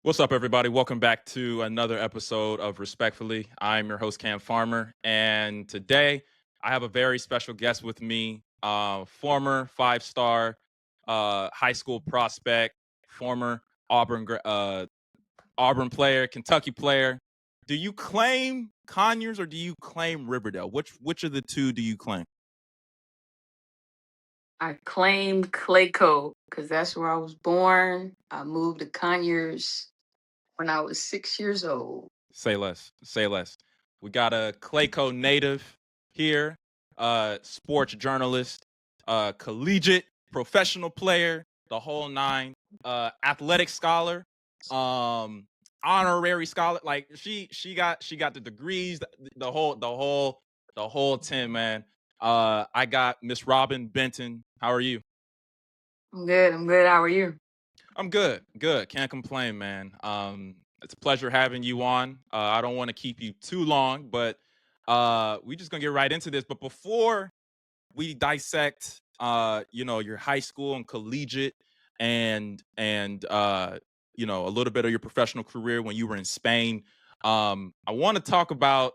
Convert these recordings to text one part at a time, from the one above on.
What's up, everybody? Welcome back to another episode of Respectfully. I'm your host, Cam Farmer, and today I have a very special guest with me, former five-star high school prospect, former Auburn player, Kentucky player. Do you claim Conyers or do you claim Riverdale? Which of the two do you claim? I claim Clayco because that's where I was born. I moved to Conyers when I was 6 years old. Say less. Say less. We got a Clayco native here, sports journalist, collegiate professional player, the whole nine, athletic scholar, um, honorary scholar. Like she got the degrees, the whole 10, man. I got Miss Robyn Benton. How are you? I'm good. I'm good. How are you? I'm good. Good. Can't complain, man. It's a pleasure having you on. I don't want to keep you too long, but we just gonna get right into this. But before we dissect, your high school and collegiate and a little bit of your professional career when you were in Spain, I want to talk about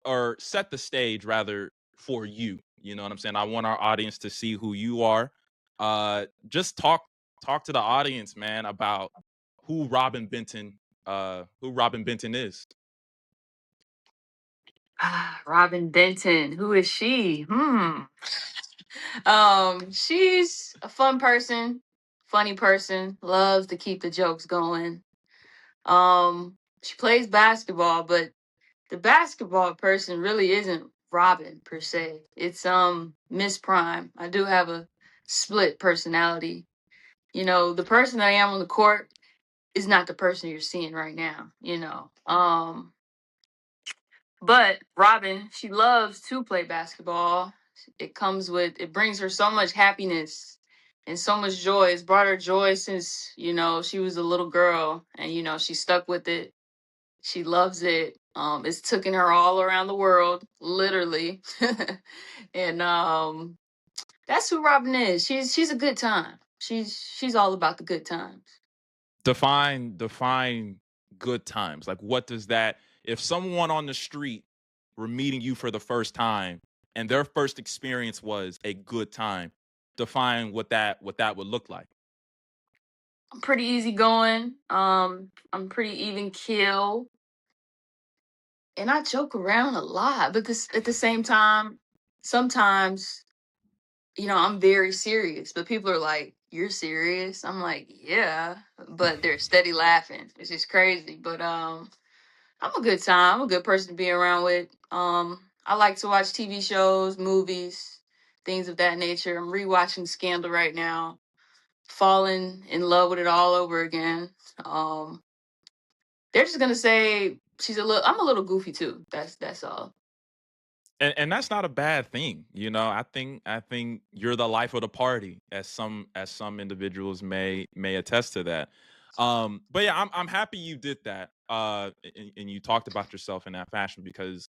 or set the stage rather for you. You know what I'm saying? I want our audience to see who you are. Just talk to the audience, man, about who Robyn Benton is. Robyn Benton. Who is she? She's a fun person, funny person, loves to keep the jokes going. She plays basketball, but the basketball person really isn't Robyn per se. It's Miss Prime. I do have a split personality. The person that I am on the court is not the person you're seeing right now. But Robyn, she loves to play basketball. It brings her so much happiness and so much joy. It's brought her joy since she was a little girl, and she stuck with it. She loves it. It's taken her all around the world, literally. And that's who Robyn is. She's a good time. She's all about the good times. Define good times. Like, what does that? If someone on the street were meeting you for the first time and their first experience was a good time, define what that would look like. I'm pretty easygoing. I'm pretty even keel, and I joke around a lot. But at the same time, sometimes I'm very serious. But people are like, "You're serious?" I'm like, "Yeah," but they're steady laughing. It's just crazy. But I'm a good time. I'm a good person to be around with. I like to watch TV shows, movies, things of that nature. I'm rewatching Scandal right now, falling in love with it all over again. Um, they're just gonna say I'm a little goofy too. That's all. And that's not a bad thing, you know. I think you're the life of the party, as some individuals may attest to that. But yeah, I'm happy you did that. And you talked about yourself in that fashion because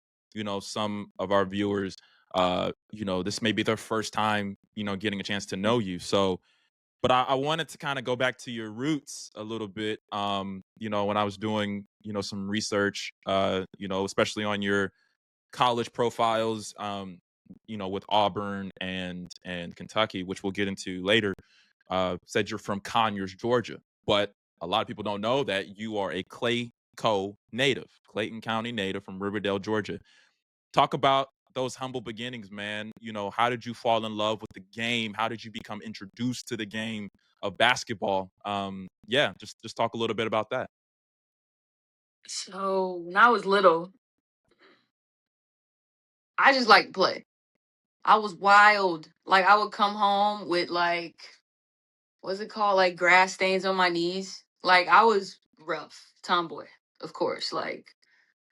some of our viewers, this may be their first time, getting a chance to know you. So, but I wanted to kind of go back to your roots a little bit. When I was doing, some research, especially on your college profiles, with Auburn and Kentucky, which we'll get into later, said you're from Conyers, Georgia. But a lot of people don't know that you are a Clayco native, Clayton County native from Riverdale, Georgia. Talk about those humble beginnings, man. How did you fall in love with the game? How did you become introduced to the game of basketball? Yeah, just talk a little bit about that. So when I was little, I just like to play. I was wild. Like I would come home with like what's it called? Like grass stains on my knees. Like I was rough, tomboy, of course. Like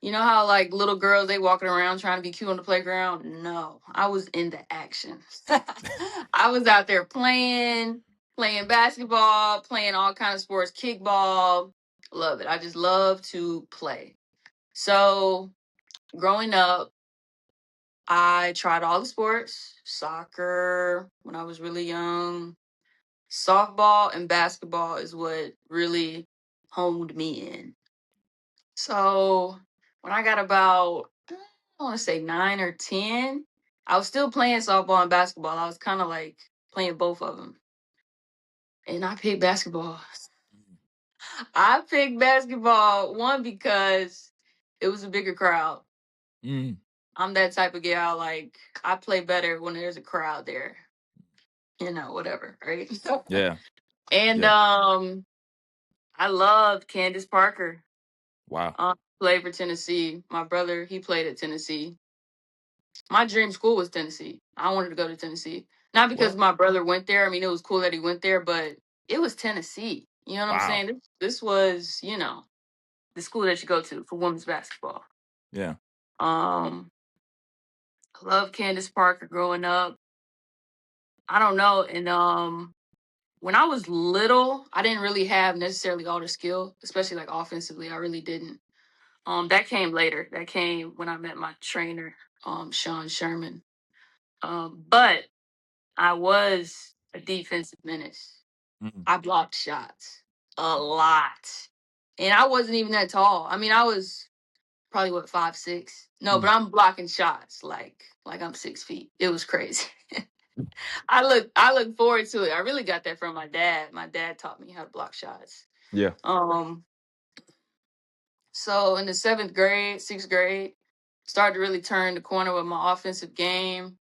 you know how like little girls they walking around trying to be cute on the playground? No, I was in the action. I was out there playing basketball, playing all kind of sports, kickball. Love it. I just love to play. So growing up, I tried all the sports, soccer when I was really young. Softball and basketball is what really honed me in. So when I got about, I want to say 9 or 10, I was still playing softball and basketball. I was kind of like playing both of them. And I picked basketball. I picked basketball, one, because it was a bigger crowd. Mm. I'm that type of gal. Like, I play better when there's a crowd there. Whatever, right? Yeah. And Yeah. I loved Candace Parker. Wow. Played for Tennessee. My brother, he played at Tennessee. My dream school was Tennessee. I wanted to go to Tennessee. Not because What? my brother went there. I mean, it was cool that he went there, but it was Tennessee. You know what I'm Wow. saying? This was, the school that you go to for women's basketball. Yeah. Um, I love Candace Parker growing up. I don't know. And when I was little, I didn't really have necessarily all the skill, especially like offensively. I really didn't. That came later. That came when I met my trainer, Sean Sherman. But I was a defensive menace. Mm. I blocked shots a lot. And I wasn't even that tall. I mean, I was probably what, 5'6". No, but Mm. I'm blocking shots like I'm 6 feet. It was crazy. I look forward to it. I really got that from my dad. My dad taught me how to block shots. Yeah. Um, so in the 7th grade, 6th grade, started to really turn the corner with my offensive game.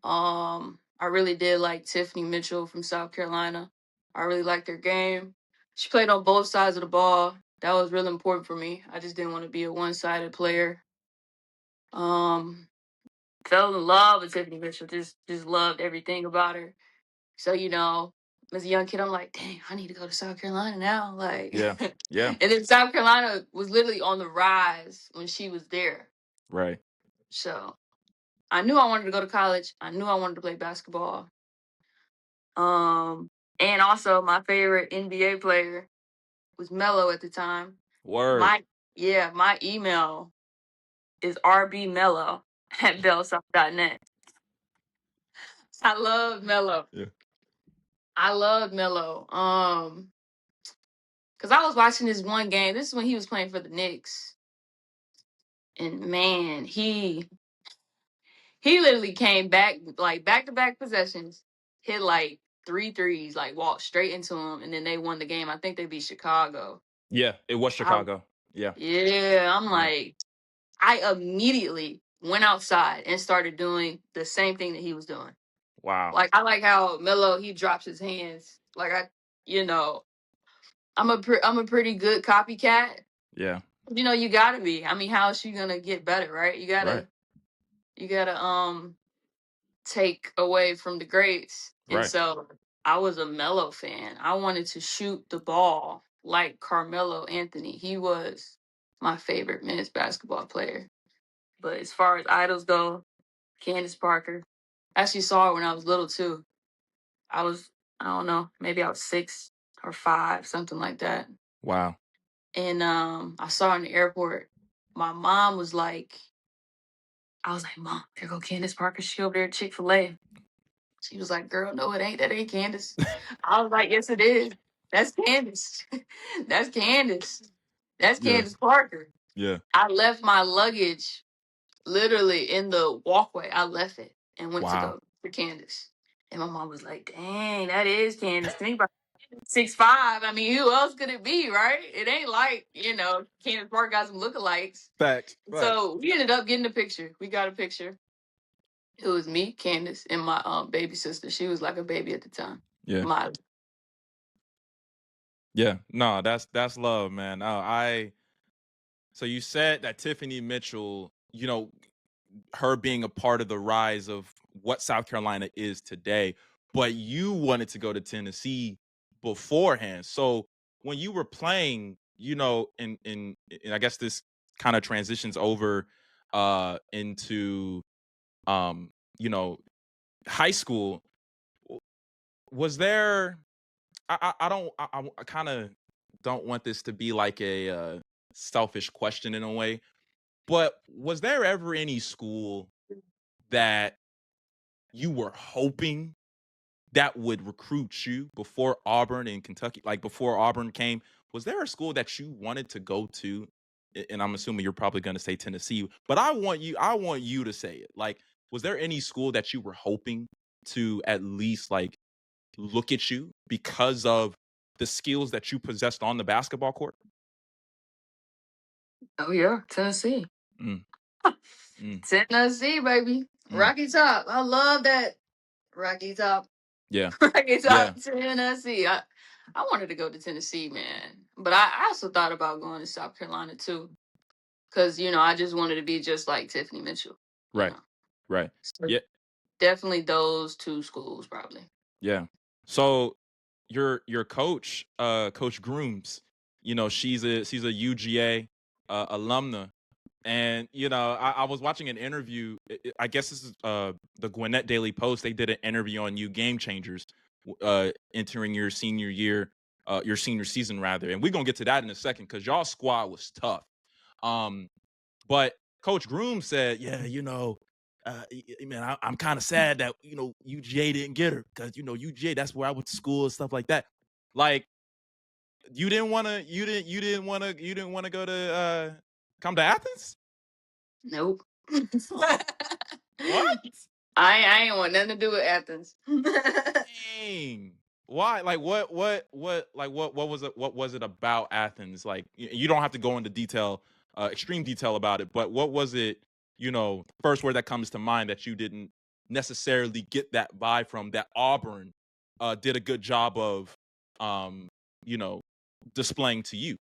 I really did like Tiffany Mitchell from South Carolina. I really liked her game. She played on both sides of the ball. That was really important for me. I just didn't want to be a one-sided player. Um, Fell in love with Tiffany Mitchell. Just loved everything about her. So, as a young kid, I'm like, dang, I need to go to South Carolina now. Like, Yeah. Yeah. and then South Carolina was literally on the rise when she was there. Right. So I knew I wanted to go to college. I knew I wanted to play basketball. Um, and also my favorite NBA player was Melo at the time. Word. My email is rbmello@bellsouth.net. I love Melo. Yeah. I love Melo. Because I was watching this one game. This is when he was playing for the Knicks. And man, he literally came back, like back to back possessions, hit like three threes, like walked straight into him, and then they won the game. I think they beat Chicago. Yeah. It was I, Chicago. Yeah. yeah, I'm Yeah. like, I immediately went outside and started doing the same thing that he was doing. Wow. Like, I like how Melo, he drops his hands. Like, you know, I'm a pretty good copycat. Yeah. You gotta be. I mean, how is she gonna get better, right? Right. You gotta take away from the greats. And Right. so I was a Melo fan. I wanted to shoot the ball like Carmelo Anthony. He was my favorite men's basketball player. But as far as idols go, Candace Parker. I actually saw her when I was little too. I was, I don't know, maybe I was 6 or 5, something like that. Wow. And I saw her in the airport. My mom was like, I was like, Mom, there go Candace Parker. She over there at Chick-fil-A. She was like, girl, no, it ain't. That ain't Candace. I was like, yes, it is. That's Candace. That's Candace. That's Yeah. Candace Parker. Yeah. I left my luggage literally in the walkway. I left it and went to Wow. go to Candace. And my mom was like, dang, that is Candace. Think about 6'5". I mean, who else could it be, right? It ain't like, Candace Parker got some lookalikes. Facts. Facts. So we ended up getting a picture. We got a picture. It was me, Candace, and my baby sister. She was like a baby at the time. Yeah. My Yeah. No, that's love, man. So you said that Tiffany Mitchell, her being a part of the rise of what South Carolina is today, but you wanted to go to Tennessee beforehand. So when you were playing, and I guess this kind of transitions over into um, you know, high school, was there I don't I kind of don't want this to be like a selfish question in a way, but was there ever any school that you were hoping that would recruit you before Auburn in Kentucky, like before Auburn came? was there a school that you wanted to go to? And I'm assuming you're probably going to say Tennessee, but I want you to say it. Like, was there any school that you were hoping to at least like look at you because of the skills that you possessed on the basketball court? Oh yeah, Tennessee. Mm, mm, Tennessee, baby. mm. Rocky Top. I love that. Rocky Top. Yeah, Rocky yeah, Top, Tennessee. I wanted to go to Tennessee, man. But I also thought about going to South Carolina too. Cause, I just wanted to be just like Tiffany Mitchell, you right, know. right. So Yeah, definitely those two schools probably. yeah. So your coach, Coach Grooms, she's a UGA alumna. And I was watching an interview. I guess this is the Gwinnett Daily Post. They did an interview on you, Game Changers, entering your senior season rather. And we're gonna get to that in a second because y'all squad was tough. Um, but Coach Groom said, "Yeah, man, I'm kind of sad that UGA didn't get her because UGA, that's where I went to school and stuff like that. Like, you didn't wanna go to come to Athens? Nope. What? I ain't want nothing to do with Athens. Dang. Why? Like what was it about Athens? Like you don't have to go into detail, extreme detail about it, but what was it, first word that comes to mind that you didn't necessarily get that vibe from that Auburn did a good job of um, you know, displaying to you?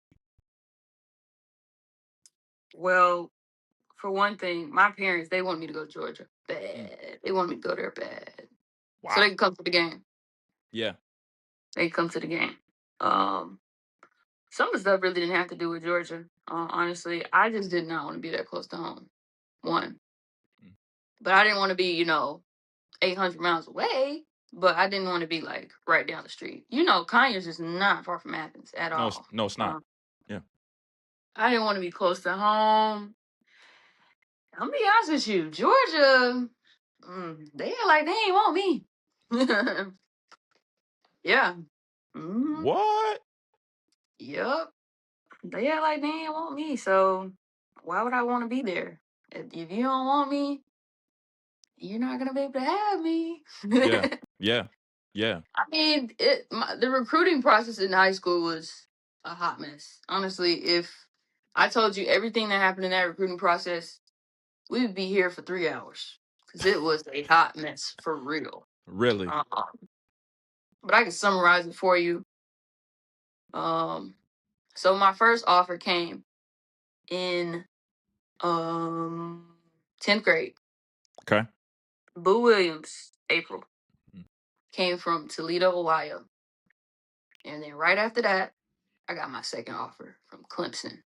Well, for one thing, my parents, they want me to go to Georgia. Mm. Bad. They want me to go there bad. So they Wow. can come to the game. Yeah. They can come to the game. Um, some of the stuff really didn't have to do with Georgia. Honestly, I just did not want to be that close to home. One. Mm. But I didn't want to be, 800 miles away. But I didn't want to be like right down the street. Conyers is not far from Athens at No, it's, all. no, it's not. Um, Yeah. I didn't want to be close to home. I'm gonna be honest with you, Georgia, they act like they ain't want me. Yeah. hmm What? Yep. They act like they ain't want me. So why would I want to be there? If you don't want me, you're not gonna be able to have me. Yeah. Yeah. Yeah. I mean, the recruiting process in high school was a hot mess. Honestly, if I told you everything that happened in that recruiting process, we would be here for 3 hours because it was a hot mess for real. Really? Um, but I can summarize it for you. Um, so my first offer came in 10th grade. Okay. Boo Williams, April, Mm. came from Toledo, Ohio. And then right after that, I got my second offer from Clemson.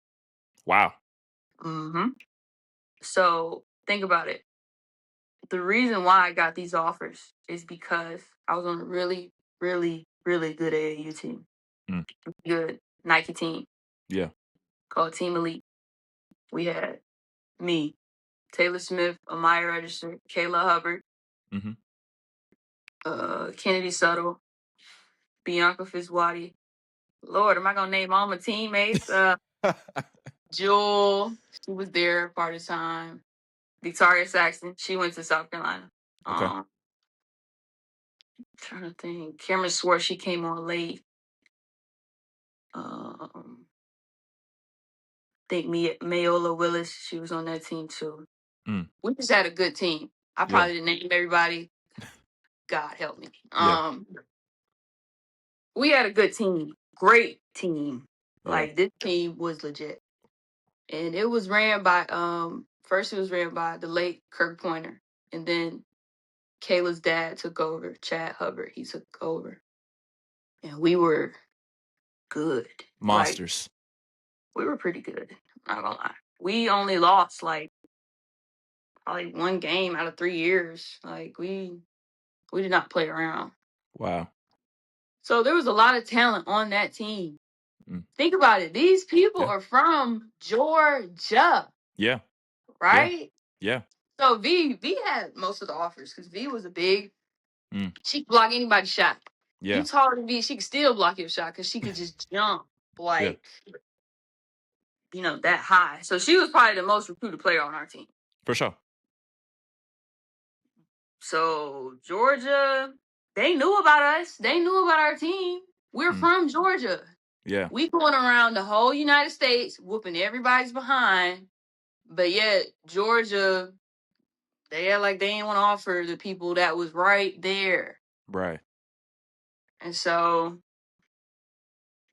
Wow. hmm So think about it. The reason why I got these offers is because I was on a really, really, really good AAU team. Mm. Good Nike team Yeah. called Team Elite. We had me, Taylor Smith, Amaya Register, Kayla Hubbard, Mhm. Kennedy Suttle, Bianca Fitzwadi. Lord, am I gonna name all my teammates? Jewel, she was there part of the time. Victoria Saxton, she went to South Carolina. Okay. Um, trying to think. Cameron Swartz, she came on late. Um, think Mayola Willis, she was on that team too. Mm. We just had a good team. I Yeah. probably didn't name everybody. God help me. Yeah. We had a good team, great team. Yeah. Like this team was legit, and it was ran by first it was ran by the late Kirk Pointer, and then Kayla's dad took over, Chad Hubbard. He took over, and we were good. Like Monsters. we were pretty good. Not gonna lie, we only lost like probably one game out of 3 years. Like we did not play around. Wow. So there was a lot of talent on that team. Mm. Think about it. These people Yeah. are from Georgia, Yeah. Yeah. right? Yeah. So V had most of the offers because V was a big. Mm. She could block anybody's shot. You Yeah. taller than V, she could still block your shot because she could just jump. Yeah, like, that high. So she was probably the most recruited player on our team. for sure. So Georgia, they knew about us. They knew about our team. We're Mm, from Georgia. yeah, We going around the whole United States, whooping everybody's behind. But yet Georgia, they act like they didn't want to offer the people that was right there. right. And so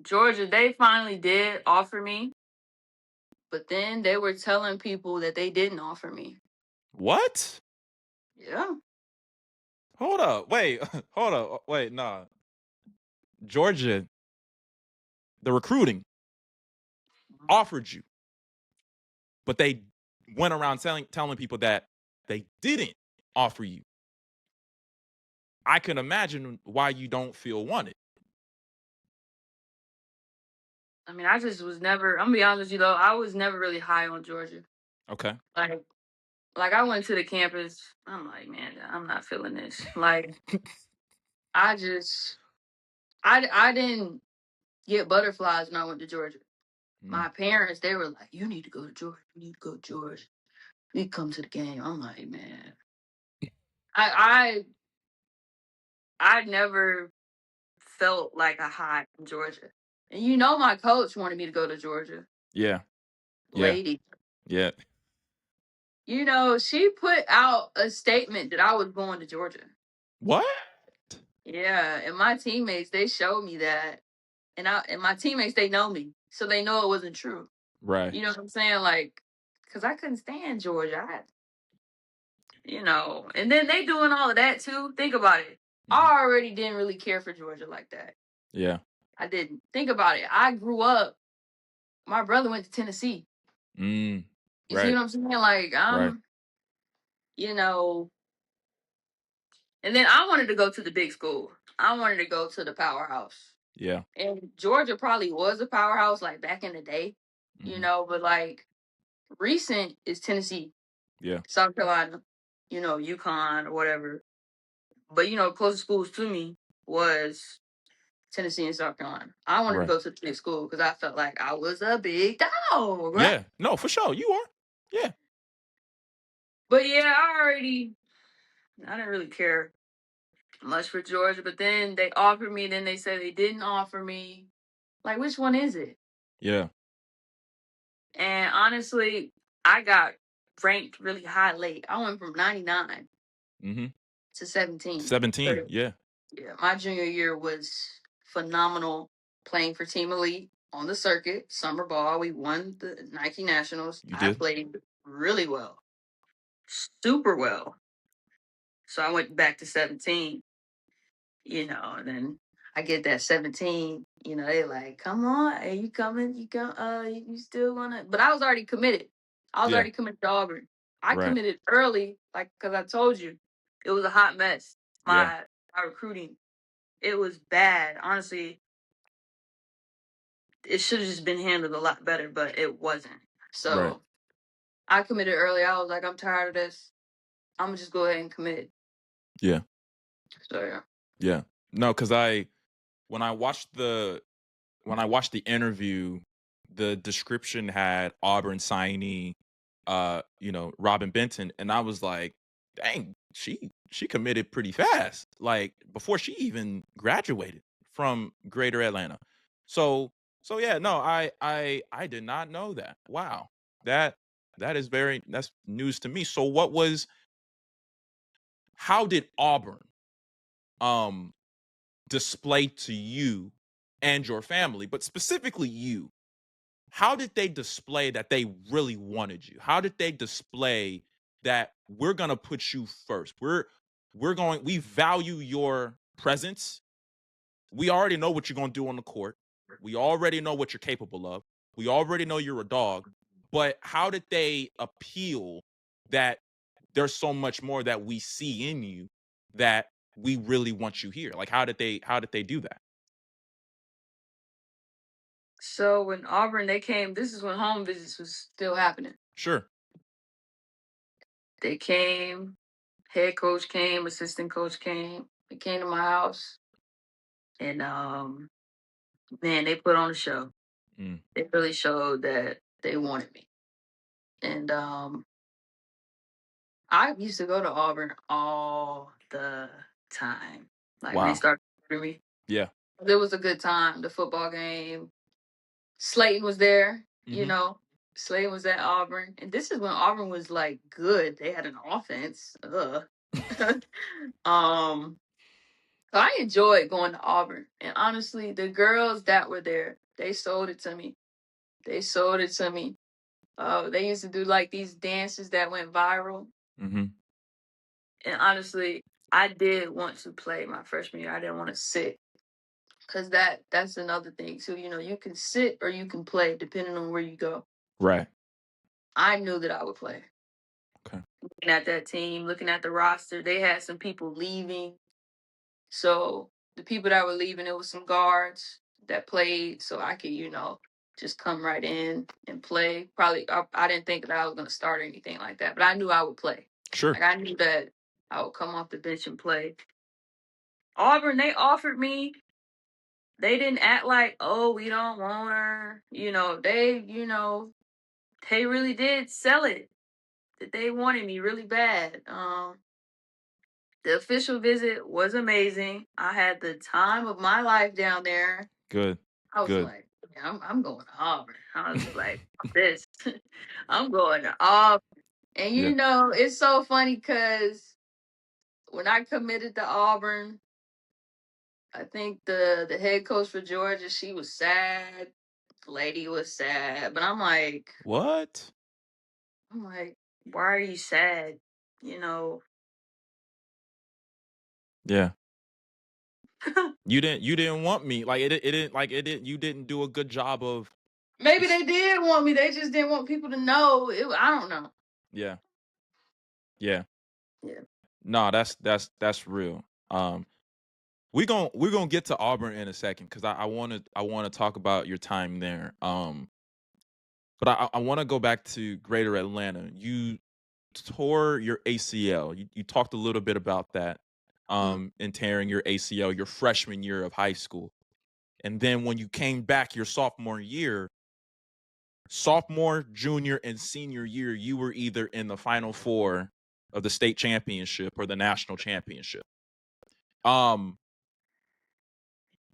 Georgia, they finally did offer me, but then they were telling people that they didn't offer me. What? Yeah. Hold up. Wait. Hold up. Wait. Nah. Georgia, the recruiting offered you, but they went around telling people that they didn't offer you. I can imagine why you don't feel wanted. I mean, I just was never, I'm gonna be honest with you though, I was never really high on Georgia. Okay. Like, I went to the campus, I'm like, man, I'm not feeling this. Like, I just, I didn't get butterflies when I went to Georgia. Mm, My parents, they were like, you need to go to Georgia. You need to go to Georgia. You need to come to the game. I'm like, man, I, I never felt like a high in Georgia. And my coach wanted me to go to Georgia. yeah. Yeah. Lady. Yeah. She put out a statement that I was going to Georgia. What? Yeah, and my teammates, they showed me that. And my teammates, they know me. So they know it wasn't true. Right. You know what I'm saying? Like, cause I couldn't stand Georgia. And then they doing all of that too. Think about it. Mhm. I already didn't really care for Georgia like that. Yeah. I didn't. Think about it. I grew up, my brother went to Tennessee. Mm, You see right. what I'm saying? Like, Right. you know, and then I wanted to go to the big school. I wanted to go to the powerhouse. Yeah. And Georgia probably was a powerhouse like back in the day, Hmm. but like recent is Tennessee, Yeah. South Carolina, UConn or whatever. But closest schools to me was Tennessee and South Carolina. I wanted to Right. go to the big school because I felt like I was a big dog, right? Yeah. No, for sure. You are. Yeah. But yeah, I didn't really care much for Georgia. But then they offered me, then they said they didn't offer me. Like, which one is it? Yeah. And honestly, I got ranked really high late. I went from 99 Hmm. to 17. 17. So, Yeah. yeah, my junior year was phenomenal playing for Team Elite on the circuit, summer ball. We won the Nike Nationals. You I did. played really well, super well. So I went back to 17, and then I get that 17, they like, come on, are you coming? You come you still wanna, but I was already committed. I was Yeah. already committed to Auburn. I Right. committed early, like, because I told you it was a hot mess. Yeah. My recruiting. It was bad. Honestly, it should have just been handled a lot better, but it wasn't. Right. So I committed early. I was like, I'm tired of this. I'm gonna just go ahead and commit. Yeah. So yeah. Yeah. No, because when I watched the when I watched the interview, the description had Auburn signee, Robyn Benton, and I was like, dang, she committed pretty fast, like before she even graduated from Greater Atlanta. So yeah, no, I did not know that. Wow. That that's news to me. So how did Auburn um display to you and your family, but specifically you, how did they display that they really wanted you? How did they display that we're going to put you first? We value your presence. We already know what you're going to do on the court. We already know what you're capable of. We already know you're a dog. But how did they appeal that there's so much more that we see in you that we really want you here? Like how did they do that? So when Auburn they came, this is when home visits was still happening. Sure. They came, head coach came, assistant coach came. They came to my house, and man, they put on a show. Mm. It really showed that they wanted me. And I used to go to Auburn all the time. Like when they Wow. started recruiting me. Yeah. It was a good time. The football game. Slayton was there, you Mhm. know. Slayton was at Auburn. And this is when Auburn was like good. They had an offense. Ugh. um so I enjoyed going to Auburn. And honestly, the girls that were there, they sold it to me. They sold it to me. They used to do like these dances that went viral. Mhm. And honestly, I did want to play my freshman year. I didn't want to sit. Cause that's another thing too. You know, you can sit or you can play depending on where you go. Right. I knew that I would play. Okay. Looking at that team, looking at the roster, they had some people leaving. So the people that were leaving, it was some guards that played, so I could, just come right in and play. Probably, I didn't think that I was gonna start or anything like that, but I knew I would play. Sure. Like I knew that I would come off the bench and play. Auburn, they offered me. They didn't act like, oh, we don't want her. They really did sell it that they wanted me really bad. The official visit was amazing. I had the time of my life down there. Good. I was Good. like, yeah, I'm going to Auburn. I was like, this, I'm going to Auburn. And Yeah. it's so funny because when I committed to Auburn, I think the head coach for Georgia, she was sad. The lady was sad, but What? I'm like, why are you sad? You know, Yeah. You didn't want me. Like it didn't like it didn't you didn't do a good job of maybe just they did want me. They just didn't want people to know. I don't know. yeah. Yeah. Yeah. No, that's real. We're gonna get to Auburn in a second because I wanna talk about your time there. But I wanna go back to Greater Atlanta. You tore your ACL. You talked a little bit about that. Mm. In tearing your ACL your freshman year of high school. And then when you came back your sophomore, junior, and senior year, you were either in the final four of the state championship or the national championship. Um,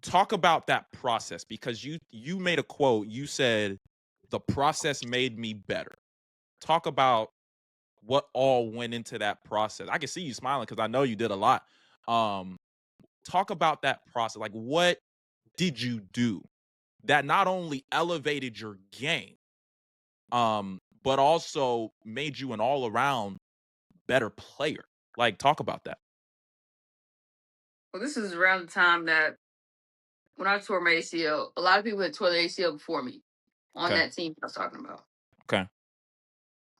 talk about that process because you made a quote. You said the process made me better. Talk about what all went into that process. I can see you smiling because I know you did a lot. Um, talk about that process. Like, what did you do that not only elevated your game, but also made you an all around better player? Like, talk about that. Well, this is around the time that when I tore my ACL, a lot of people had tore their ACL before me on Okay. that team I was talking about. Okay.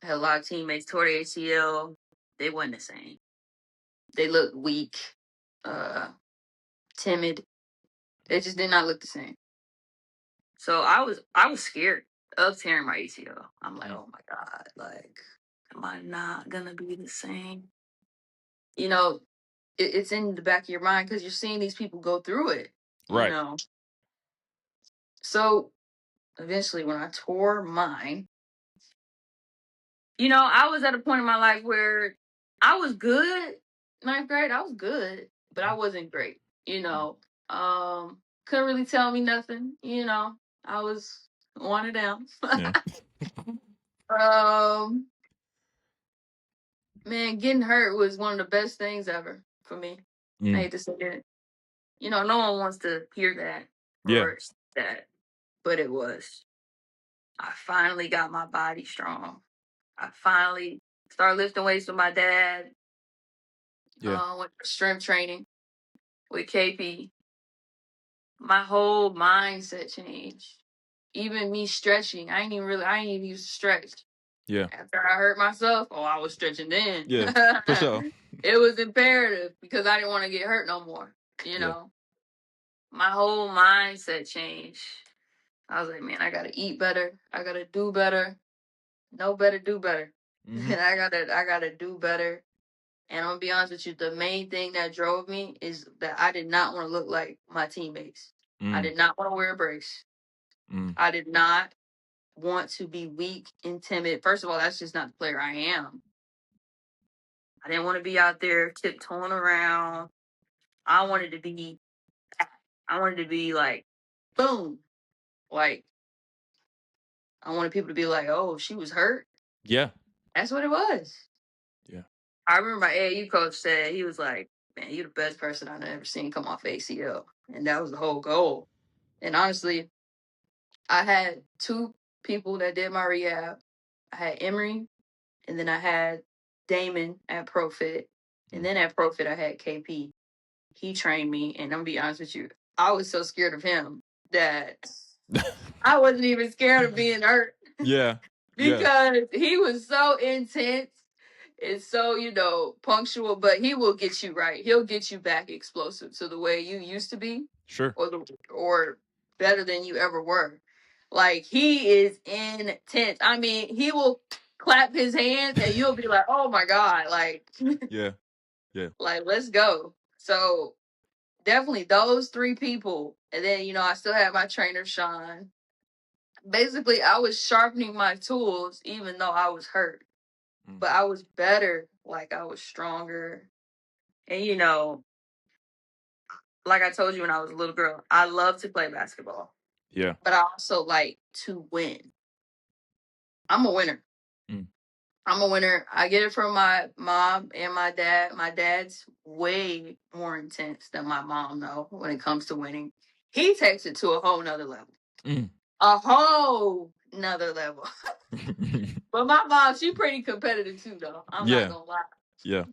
I had a lot of teammates tore their ACL. They weren't the same. They looked weak, uh, timid. They just did not look the same. So I was scared of tearing my ACL. I'm like, Mm. oh my God, like, am I not gonna be the same? You know, it's in the back of your mind because you're seeing these people go through it, you Right. know. So eventually when I tore mine, I was at a point in my life where I was good. Ninth grade, I was good, but I wasn't great. Mm. Couldn't really tell me nothing. I was one of them. Yeah. um, man, getting hurt was one of the best things ever for me. I Mm. hate to say it. No one wants to hear that Yeah. or see that, but it was. I finally got my body strong. I finally started lifting weights with my dad. Yeah. Went for strength training with KP. My whole mindset changed. Even me stretching, I ain't even used to stretch. Yeah. After I hurt myself, oh, I was stretching then. Yeah. For sure. It was imperative because I didn't want to get hurt no more. You Yeah. know, my whole mindset changed. I was like, man, I gotta eat better. I gotta do better. Know better, do better. Hmm. I gotta do better. And I'm gonna be honest with you, the main thing that drove me is that I did not want to look like my teammates. I Mm. did not want to wear a brace. Mm. I did not want to be weak and timid. First of all, that's just not the player I am. I didn't want to be out there tiptoeing around. I wanted to be, I wanted to be like, boom. Like, I wanted people to be like, oh, she was hurt. Yeah. That's what it was. Yeah. I remember my AAU coach said, he was like, man, you're the best person I've ever seen come off ACL. And that was the whole goal. And honestly, I had two people that did my rehab. I had Emery, and then I had Damon at ProFit. And Mm. then at ProFit, I had KP. He trained me. And I'm going to be honest with you, I was so scared of him that I wasn't even scared of being hurt Yeah. Yeah. because he was so intense and so, punctual, but he will get you right. He'll get you back explosive to the way you used to be Sure. or better than you ever were. Like, he is intense. I mean, he will clap his hands and you'll be like, oh my God, like, Yeah. Yeah. like, let's go. So definitely those three people. And then, I still have my trainer, Sean. Basically, I was sharpening my tools even though I was hurt. Mm. But I was better, like I was stronger. And like I told you when I was a little girl, I love to play basketball, Yeah. but I also like to win. I'm a winner. Mm. I'm a winner. I get it from my mom and my dad. My dad's way more intense than my mom, though, when it comes to winning. He takes it to a whole nother level. Mm. A whole nother level. But my mom, she pretty competitive too, though. I'm not Yeah. gonna lie. Yeah.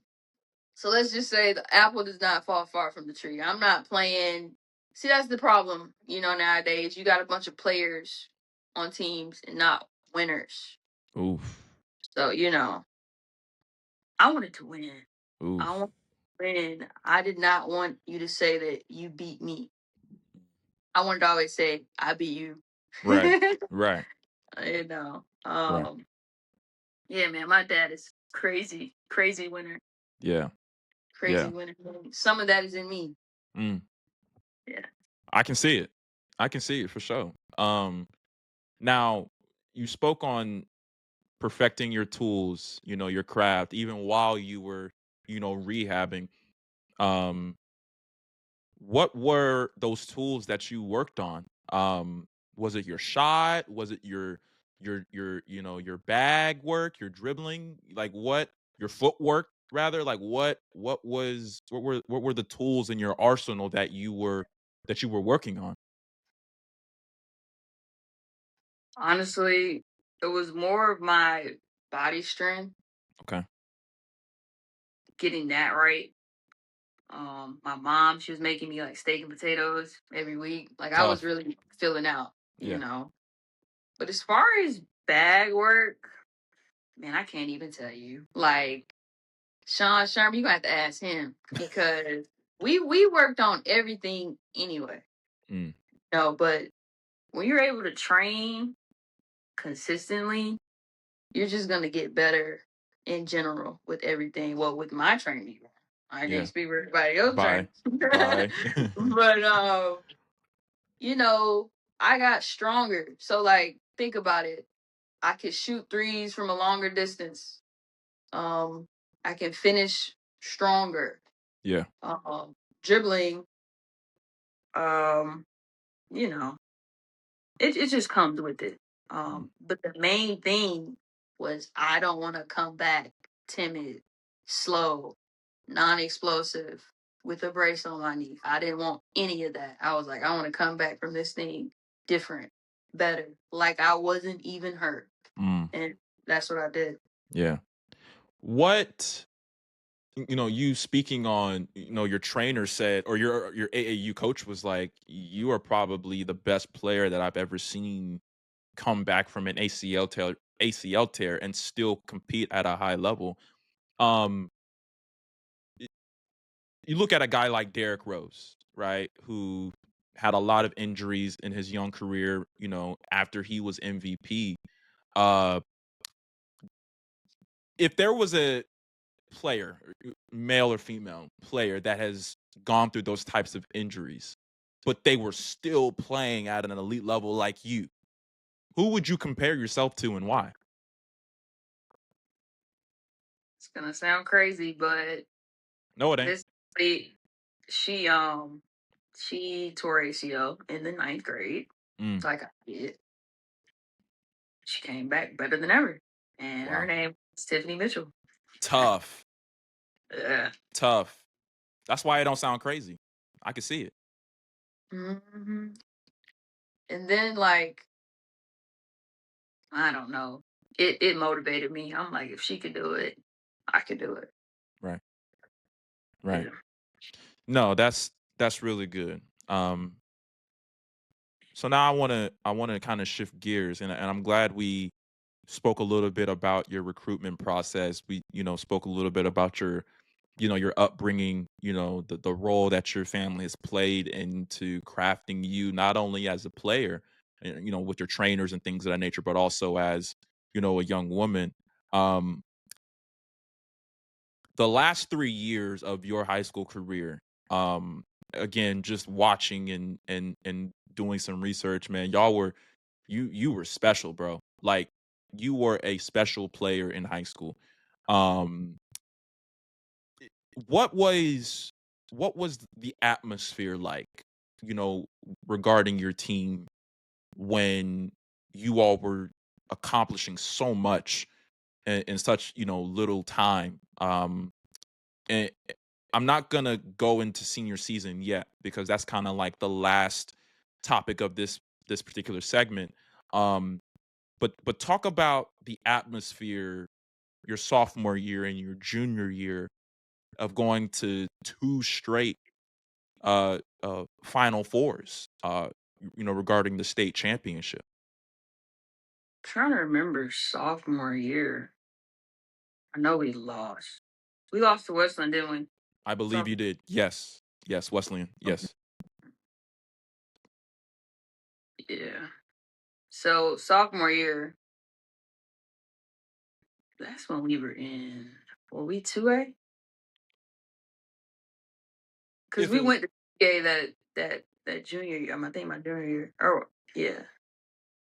So let's just say the apple does not fall far from the tree. I'm not playing. See, that's the problem, nowadays. You got a bunch of players on teams and not winners. Oof. So, I wanted to win. I Oof. want to win. I did not want you to say that you beat me. I wanted to always say, I beat you. Right. Right. you know. Right. Um, yeah, man, my dad is crazy, crazy winner. Yeah. Crazy Yeah. winner. Some of that is in me. Mm. Yeah. I can see it. I can see it for sure. Now you spoke on perfecting your tools, your craft, even while you were, rehabbing. Um, what were those tools that you worked on? Was it your shot? Was it your bag work, your dribbling? Like what your footwork rather? Like what were the tools in your arsenal that you were working on? Honestly, it was more of my body strength, Okay. getting that right. My mom, she was making me like steak and potatoes every week. Like I was Tough. really filling out. Yeah. But as far as bag work, man, I can't even tell you. Like Sean Sherman, you gonna have to ask him because we worked on everything anyway. Mm. No, but when you're able to train consistently, you're just gonna get better in general with everything. Well, with my training, I can't Yeah. speak for everybody else Bye. training, Bye. but you know, I got stronger. So like, think about it. I can shoot threes from a longer distance. Um, I can finish stronger. Yeah. Dribbling. Um, you know, it just comes with it. Mm. But the main thing was I don't want to come back timid, slow, non-explosive, with a brace on my knee. I didn't want any of that. I was like, I want to come back from this thing different, better, like I wasn't even hurt. Mm. And that's what I did. Yeah. What you speaking on, your trainer said, or your AAU coach was like, you are probably the best player that I've ever seen come back from an ACL tear and still compete at a high level. Um, y- you look at a guy like Derrick Rose, right, who had a lot of injuries in his young career. After he was MVP. Uh, if there was a player, male or female player, that has gone through those types of injuries, but they were still playing at an elite level like you, who would you compare yourself to and why? It's gonna sound crazy, but No, it ain't. this lady, she um she tore ACL in the ninth grade, Mm, like I did. She came back better than ever, and her wow. name is Tiffany Mitchell. Tough. Yeah. Tough. That's why it don't sound crazy. I can see it. hmm And then like I don't know, it motivated me. I'm like, if she could do it, I could do it. Right. Right. Yeah. No, that's really good. So now I wanna kind of shift gears, and I'm glad we spoke a little bit about your recruitment process. We, spoke a little bit about your upbringing, the role that your family has played into crafting you not only as a player, with your trainers and things of that nature, but also as, a young woman. Um, the last 3 years of your high school career, um, again, just watching and doing some research, man, you were special, bro. Like you were a special player in high school. Um, what was what was the atmosphere like, you know, regarding your team when you all were accomplishing so much in such, little time? And I'm not gonna go into senior season yet because that's kind of like the last topic of this particular segment. Um, but talk about the atmosphere your sophomore year and your junior year of going to two straight Final Fours, regarding the state championship. Trying to remember sophomore year. I know we lost. We lost to Westland, didn't we? I believe So you did. Yes. Yes, Wesleyan. Yes. yeah. So sophomore year, that's when we were in. Were we 2A? Because If we it went to 2A that junior year. I think my junior year. Oh yeah.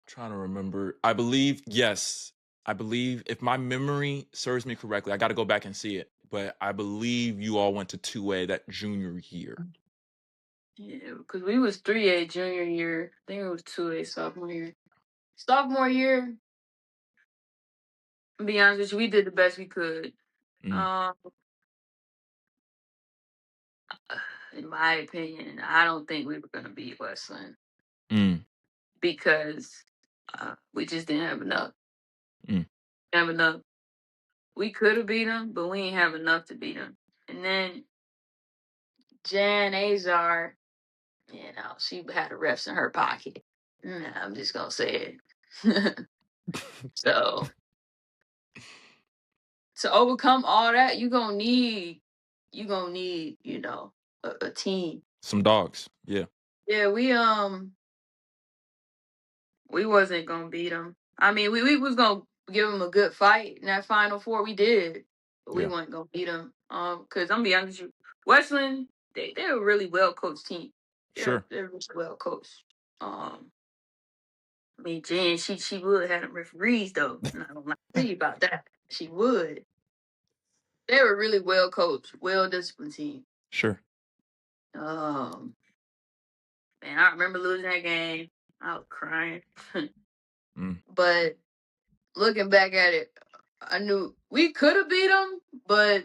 Trying to remember. I believe yes. I believe if my memory serves me correctly, I got to go back and see it, but I believe you all went to 2A that junior year. Yeah, because we was 3A junior year. I think it was 2A sophomore year. Sophomore year, to be honest with you, we did the best we could. Mm, Um, in my opinion, I don't think we were gonna beat Westland mm, because we just didn't have enough. mm, Have enough. We could have beat them, but we ain't have enough to beat them. And then Jan Azar, she had the refs in her pocket. I'm just gonna say it. So to overcome all that, you gonna need a team. Some dogs. Yeah. Yeah, we wasn't gonna beat them. I mean, we was gonna give them a good fight in that Final Four. We did, but we Yeah. weren't gonna beat them. Cause I'm gonna be honest with you, Westland, they're a really well coached team. They're Sure. they're really well coached. I mean, Jen, she would have them referees though. And I don't like to tell you about that. She would. They were really well coached, well disciplined team. Sure. Um, Man, I remember losing that game. I was crying. Mm, But looking back at it, I knew we could have beat them, but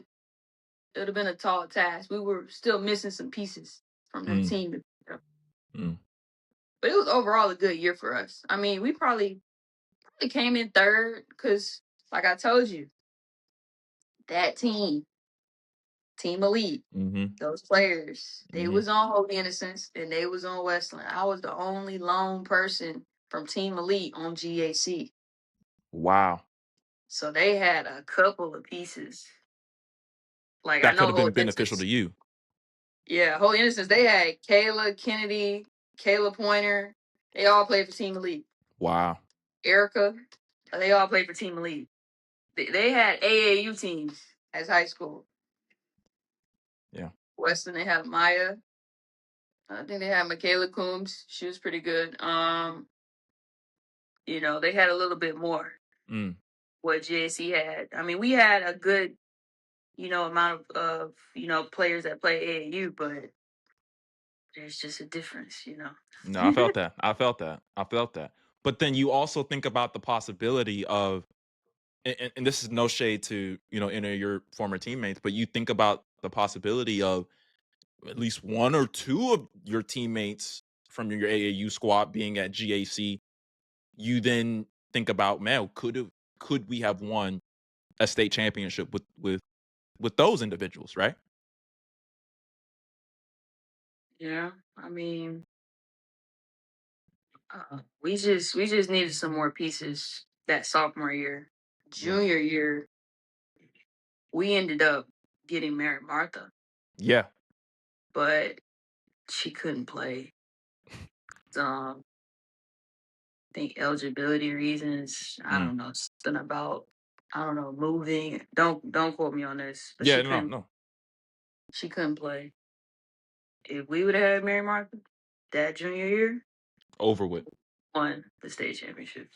it would have been a tall task. We were still missing some pieces from them mm, team to beat 'em. mm, But it was overall a good year for us. I mean, we probably came in third because, like I told you, that Team Elite, mm-hmm, those players, they mm-hmm. was on Holy Innocence and they was on Westland. I was the only lone person from Team Elite on GAC. Wow. So they had a couple of pieces. Like I That could know have Holy been beneficial to Innocence. you. Yeah, Holy Innocence. They had Kayla Kennedy, Kayla Pointer. They all played for Team Elite. Wow. Erica. They all played for Team Elite. They had AAU teams as high school. Yeah. Weston, they had Maya. I think they had Michaela Coombs. She was pretty good. They had a little bit more Mm. what JC had. I mean, we had a good, amount of players that play AAU, but there's just a difference. No, I felt that. I felt that. I felt that. But then you also think about the possibility of, and this is no shade to any of your former teammates, but you think about the possibility of at least one or two of your teammates from your AAU squad being at GAC. You then think about, man, could we have won a state championship with those individuals, right? Yeah, I mean, we just needed some more pieces that sophomore year. Yeah. Junior year, we ended up getting Mary Martha, Yeah. but she couldn't play. Um, I think eligibility reasons. I Mm. don't know something about, I don't know, moving. Don't quote me on this, but Yeah, she no, couldn't no. she couldn't play. If we would have had Mary Martha that junior year, Over with. won the state championship.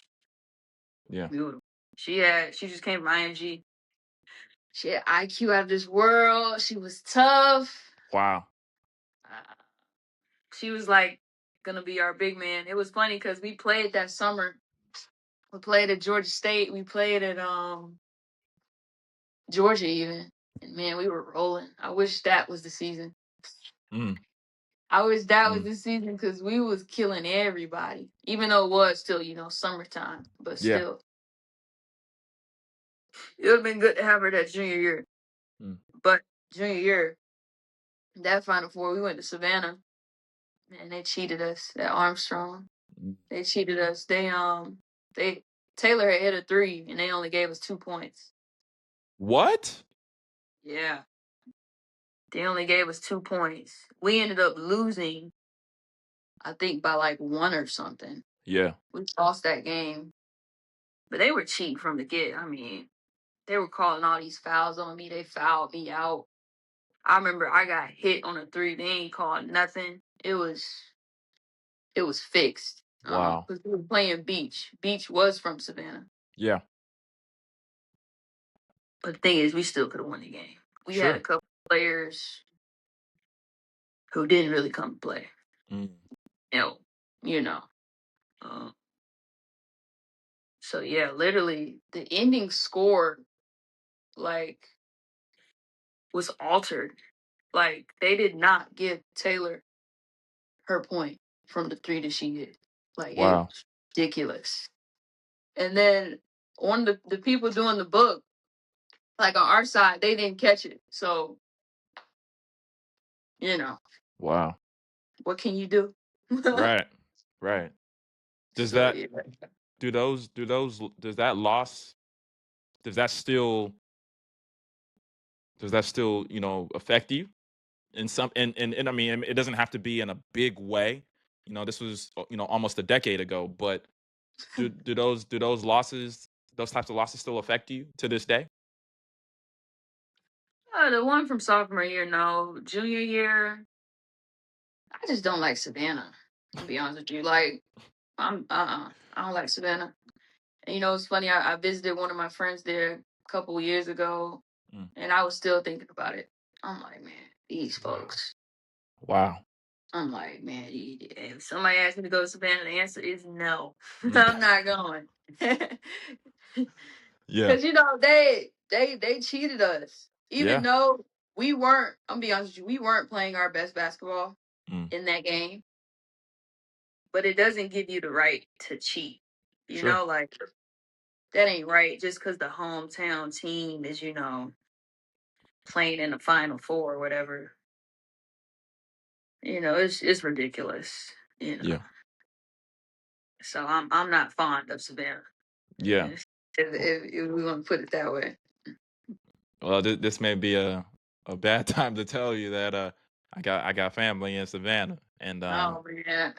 Yeah. We would. She just came from IMG. She had IQ out of this world. She was tough. Wow. Uh, she was like gonna be our big man. It was funny because we played that summer. We played at Georgia State. We played at Georgia even. And man, we were rolling. I wish that was the season. Mm. I wish that was Mm. the season because we was killing everybody. Even though it was still, summertime. But Yeah. still. It would have been good to have her that junior year. Mm. But junior year, that Final Four, we went to Savannah. Man, they cheated us. That Armstrong. Mm. They cheated us. They Taylor had hit a three and they only gave us 2 points. What? Yeah. They only gave us 2 points. We ended up losing, I think, by like one or something. Yeah. We lost that game. But they were cheating from the get. I mean, they were calling all these fouls on me. They fouled me out. I remember I got hit on a three. They ain't called nothing. It was fixed. Wow. Because we were playing Beach. Beach was from Savannah. Yeah. But the thing is, we still could have won the game. We had a Sure. couple players who didn't really come to play. Mm. You know, you know. Uh, so yeah, literally the ending score like was altered. Like they did not give Taylor her point from the three that she hit. Like it Wow. was ridiculous. And then on the people doing the book, like on our side, they didn't catch it. So, you know, Wow. what can you do? Right. Right. Does So that yeah. does that loss does that still affect you in some and I mean it doesn't have to be in a big way. This was almost a decade ago, but do those losses, those types of losses still affect you to this day? The one from sophomore year, no. Junior year, I just don't like Savannah. I'll be honest with you. Like, I don't like Savannah. And it's funny, I visited one of my friends there a couple years ago, Mm. and I was still thinking about it. I'm like, man, these folks. Wow. I'm like, man, if somebody asked me to go to Savannah, the answer is no. Mm. I'm not going. Yeah. Because they cheated us. Even Yeah. though we weren't, I'm be honest with you, we weren't playing our best basketball Mm. in that game. But it doesn't give you the right to cheat. Sure. Like that ain't right just because the hometown team is, playing in the Final Four or whatever. It's ridiculous. Yeah. So I'm not fond of Savannah. Yeah. If we want to put it that way. Well, this may be a bad time to tell you that I got family in Savannah, and Oh man,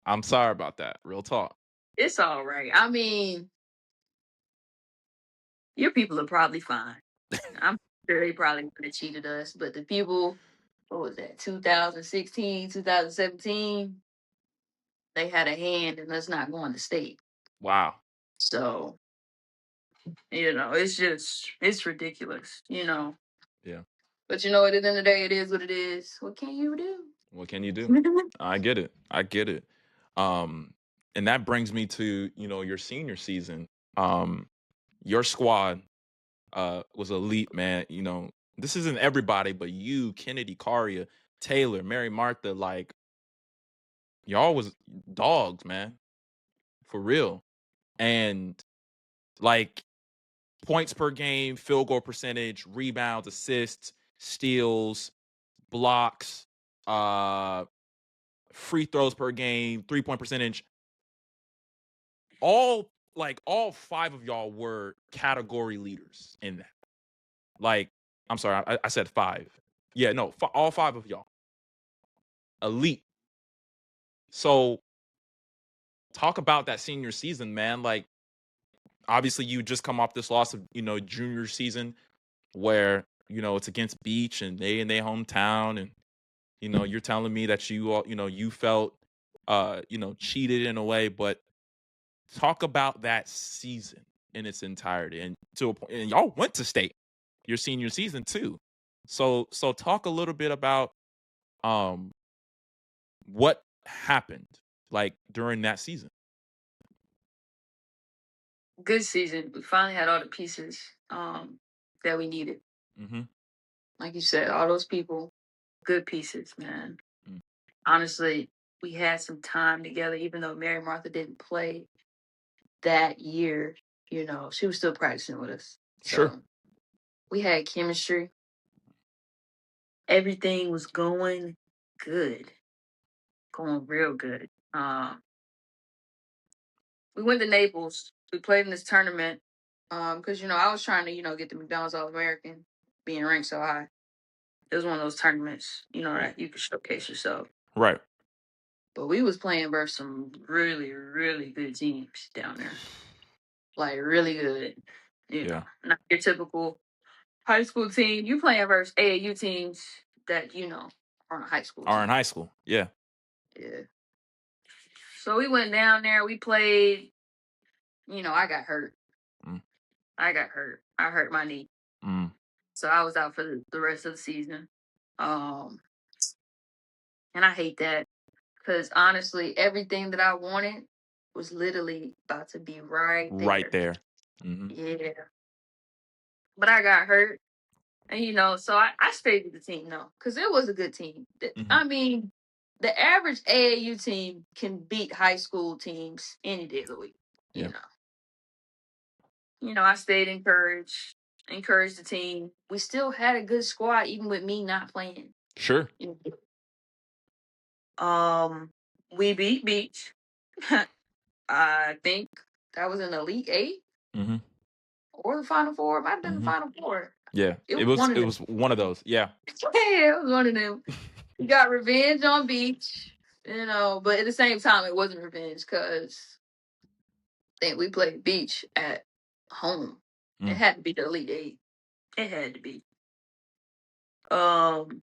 I'm sorry about that. Real talk. it's all right. I mean, your people are probably fine. I'm sure they probably would have cheated us, but the people what was that, 2016, 2017, they had a hand in us not going to state. Wow. So, it's ridiculous. Yeah. But at the end of the day, it is what it is. What can you do? What can you do? I get it. I get it. Um, and that brings me to, your senior season. Your squad was elite, man. This isn't everybody, but you, Kennedy, Karia, Taylor, Mary Martha, like y'all was dogs, man. For real. And like points per game, field goal percentage, rebounds, assists, steals, blocks, uh free throws per game, 3-point percentage. All five of y'all were category leaders in that. Like, I'm sorry, I said five. Yeah, no, all five of y'all elite. So talk about that senior season, man. Like, obviously, you just come off this loss of junior season where it's against Beach and they in their hometown, and you're telling me that you all you felt cheated in a way, but talk about that season in its entirety, and to a point, and y'all went to state your senior season too. So talk a little bit about um what happened like during that season. Good season. We finally had all the pieces that we needed. Mm-hmm. Like you said, all those people, good pieces, man. Mm. Honestly, we had some time together, even though Mary Martha didn't play that year. She was still practicing with us. Sure. So we had chemistry. Everything was going good, going real good. We went to Naples. We played in this tournament. Because I was trying to get the McDonald's All American, being ranked so high. It was one of those tournaments, that you could showcase yourself. Right. But we was playing versus some really, really good teams down there. Like really good. Yeah. Not your typical high school team. You playing versus AAU teams that, are on a high school Are in team. high school. Yeah. Yeah. So we went down there, we played, I got hurt. Mm. I got hurt. I hurt my knee. Mm. So I was out for the rest of the season. And I hate that because honestly, everything that I wanted was literally about to be right Right there. there. Mm-hmm. Yeah. But I got hurt. And, so I stayed with the team, though, because it was a good team. Mm-hmm. I mean, the average AAU team can beat high school teams any day of the week, you Yeah. know. I stayed encouraged the team. We still had a good squad, even with me not playing. Sure. We beat Beach. I think that was an Elite Eight Mm-hmm. or the Final Four. It might have been the Mm-hmm. Final Four. Yeah. It It was was one of it them. was one of those. Yeah. Yeah, it was one of them. We got revenge on Beach, but at the same time, it wasn't revenge because I think we played Beach at home. It Mm. had to be the Elite Eight. It had to be. Um,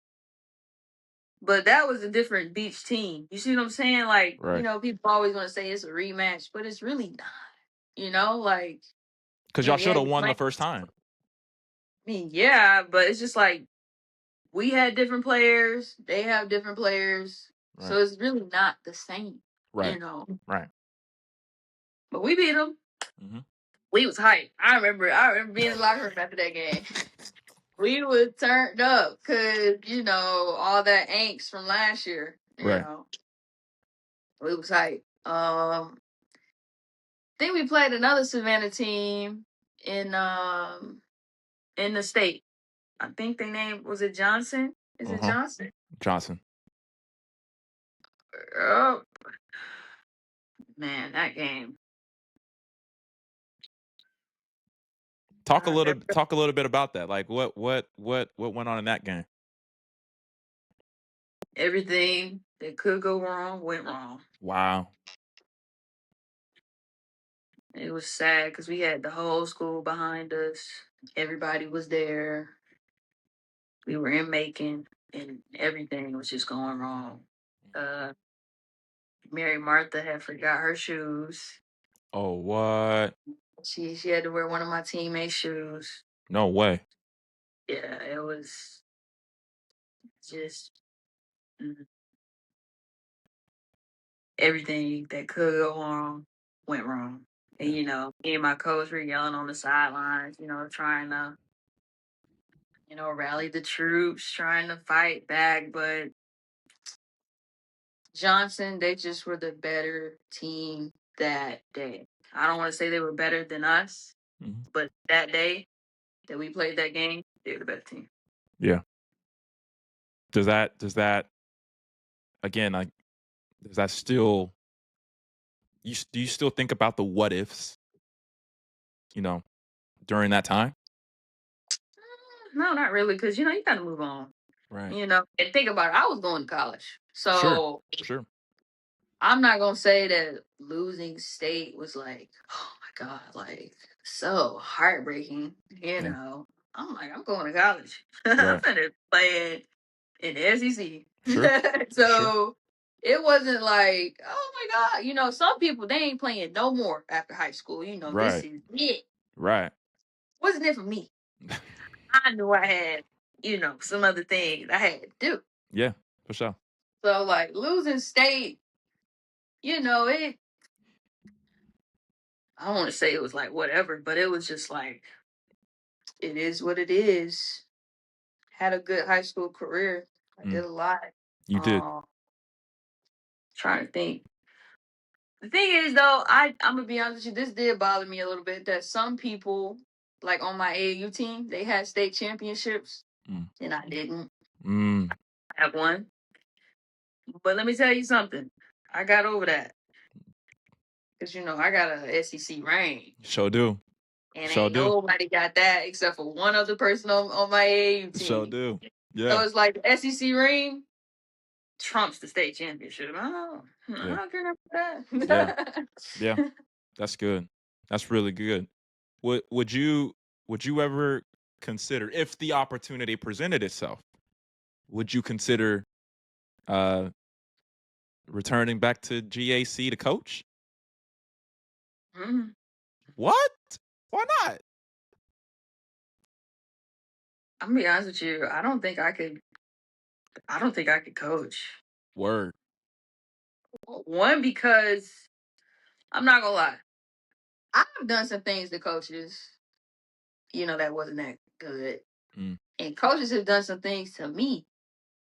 but that was a different Beach team. You see what I'm saying? Like, Right. people always want to say it's a rematch, but it's really not. Like, Because y'all should have won the first time. I mean, yeah, but it's just like we had different players, they have different players, Right. so it's really not the same, Right. Right. But we beat them. Mm-hmm. We was hyped. I remember being in the locker room after that game. We was turned up because all that angst from last year. Right. We was hyped. Then we played another Savannah team in the state. I think their name was it Johnson. Is it Uh-huh. Johnson? Johnson. Oh man, that game. Talk a I little never, talk a little bit about that. Like what went on in that game? everything that could go wrong went wrong. Wow. It was sad because we had the whole school behind us. Everybody was there. We were in Macon. and everything was just going wrong. Uh, Mary Martha had forgot her shoes. Oh, what? She had to wear one of my teammates' shoes. No way. Yeah, it was just mm, everything that could go wrong went wrong. And Yeah. me and my coach were yelling on the sidelines, trying to, rally the troops, trying to fight back. But Johnson, they just were the better team that day. I don't want to say they were better than us, Mhm. but that day that we played that game, they were the better team. Yeah. Does that again, like, does that still do you still think about the what ifs, you know, during that time? No, not really, because you got to move on. Right. And think about it. I was going to college, Sure. so Sure. I'm not gonna say that losing state was like, oh my god, like so heartbreaking. Yeah. I'm like, I'm going to college. I'm Right. finna play in the Sure. SEC. Sure. So it wasn't like, oh my god. Some people they ain't playing no more after high school. This Right. is it. Right. Wasn't it for me? I knew I had, some other things I had to do. Yeah. For sure. So like losing state, it I don't want to say it was like whatever, but it was just like it is what it is. Had a good high school career. I Mm. did a lot. You did. Um, Trying to think. The thing is, though, I'm gonna be honest with you. This did bother me a little bit that some people, like on my AAU team, they had state championships, Mm. and I didn't Mm. have one. But let me tell you something. I got over that because I got a SEC ring, Sure do. and Sure ain't do. nobody got that except for one other person on my AAU Sure team. do. So Yeah. it's like the SEC ring trumps the state championship. I Yeah. don't care about Yeah. that. Yeah. That's good. That's really good. Would you ever consider, if the opportunity presented itself, would you consider uh returning back to GAC to coach? Mm, What? Why not? I'm gonna be honest with you. I don't think I could. I don't think I could coach. Word. One because I'm not gonna lie. I've done some things to coaches, that wasn't that good, Mm. and coaches have done some things to me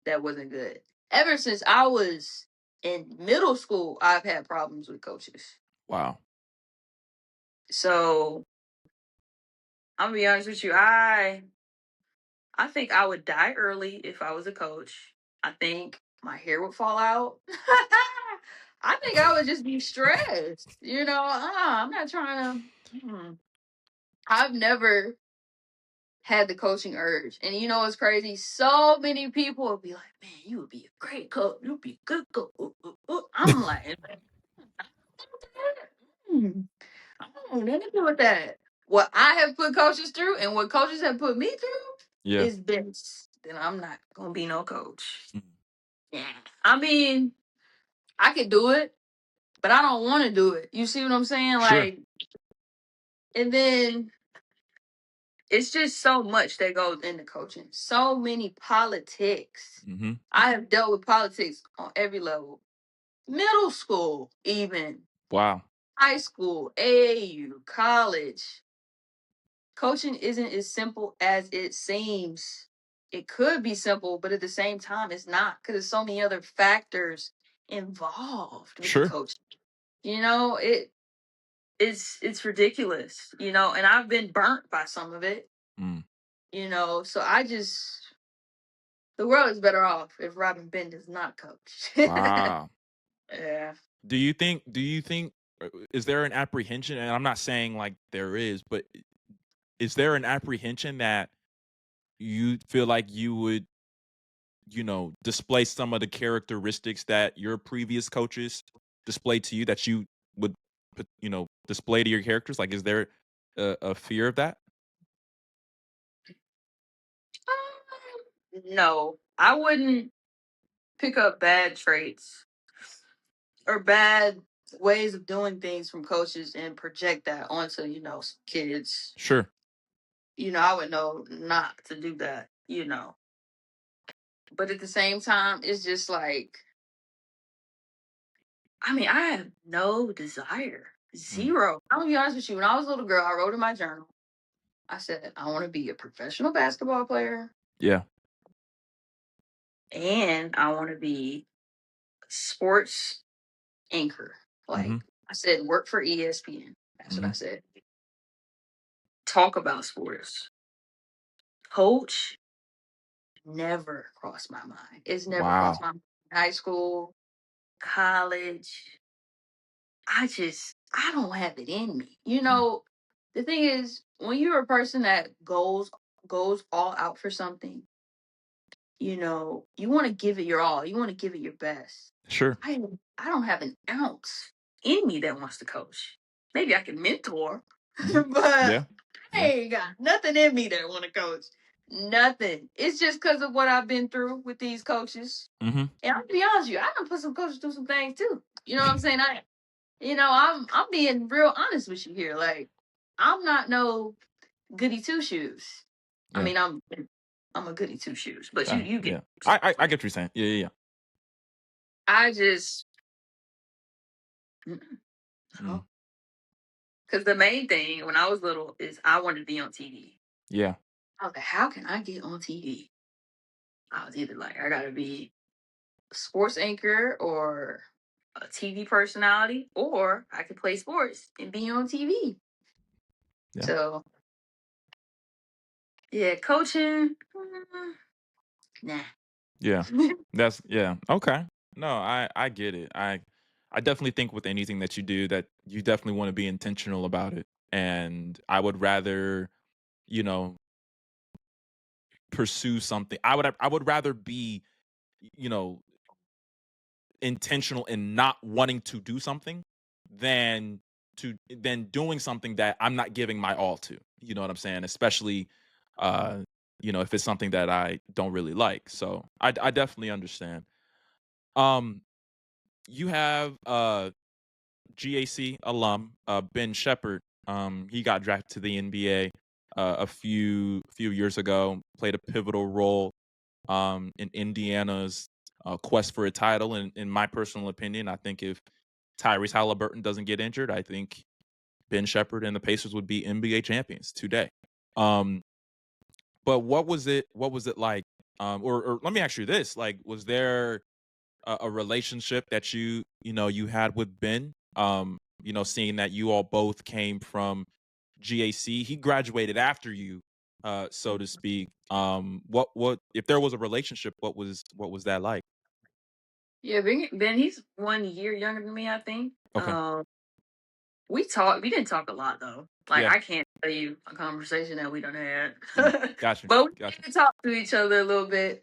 that wasn't good. Ever since I was in middle school, I've had problems with coaches. Wow. So I'm gonna be honest with you. I think I would die early if I was a coach. I think my hair would fall out. I think I would just be stressed. I'm not trying to. I've never had the coaching urge. And you know what's crazy? So many people would be like, man, you would be a great coach. You'd be a good coach. I'm like, hmm, I don't want nothing to do with that. What I have put coaches through and what coaches have put me through Yeah. is this. Then I'm not gonna be no coach. Mm. Yeah. I mean, I could do it, but I don't want to do it. You see what I'm saying? Sure. Like, and then it's just so much that goes into coaching. So many politics. Mhm. I have dealt with politics on every level. Middle school, even Wow. high school, AAU, college. Coaching isn't as simple as it seems. It could be simple, but at the same time, it's not because there's so many other factors involved with the Sure. coaching. It's ridiculous. And I've been burnt by some of it. Mm. So the world is better off if Robyn Benton does not coach. Wow. Yeah. Do you think is there an apprehension, and I'm not saying like there is, but is there an apprehension that you feel like you would, display some of the characteristics that your previous coaches displayed to you that you would display to your characters? Like, is there a fear of that? No. I wouldn't pick up bad traits or bad ways of doing things from coaches and project that onto, kids. Sure. I would know not to do that. But at the same time, it's just like, I mean, I have no desire. Mm. Zero. I'm gonna be honest with you. When I was a little girl, I wrote in my journal, I said, I want to be a professional basketball player Yeah. and I want to be a sports anchor. Mhm. Like I said, work for ESPN. That's what I Mhm. said. Talk about sports. Coach never crossed my mind. It's never crossed Wow. my mind. High school, college. I don't have it in me. Mm. The thing is, when you're a person that goes all out for something, you want to give it your all. You want to give it your best. Sure. I don't have an ounce in me that wants to coach. Maybe I can mentor, Mhm. but Yeah. I Yeah. ain't got nothing in me that want to coach. Nothing. It's just because of what I've been through with these coaches. Mhm. And I'll be honest with you, I done put some coaches through some things too. You know what I'm saying? I'm being real honest with you here. Like, I'm not no goody two shoes. I Yeah. mean, I'm a goody two shoes, but you get Yeah. I get what you're saying. Yeah, yeah, yeah. I just Mm. because the main thing when I was little is I wanted to be on TV. Yeah. I was like, how can I get on TV? I was either like, I gotta be a sports anchor or a TV personality, or I could play sports and be on TV. Yeah. So yeah, coaching, nah. Yeah. That's yeah. Okay. No, I get it. I definitely think with anything that you do that you definitely want to be intentional about it. And I would rather, you know, pursue something. I would rather be, you know, intentional in not wanting to do something than than doing something that I'm not giving my all to. You know what I'm saying? Especially uh if it's something that I don't really like. So I definitely understand. Um you have GAC alum Ben Shepherd. He got drafted to the NBA a few years ago, played a pivotal role in Indiana's quest for a title. And in my personal opinion, I think if Tyrese Halliburton doesn't get injured, I think Ben Shepherd and the Pacers would be NBA champions today. Um, but what was it? What was it like? Or let me ask you this: like, was there a relationship that you had with Ben? Seeing that you all both came from GAC, he graduated after you, so to speak. What if there was a relationship? What was that like? Yeah, Ben, he's 1 year younger than me, I think. Okay. We didn't talk a lot though. Like Yeah. I can't tell you a conversation that we done had. Mm. Got you. But we Got you. did talk to each other a little bit.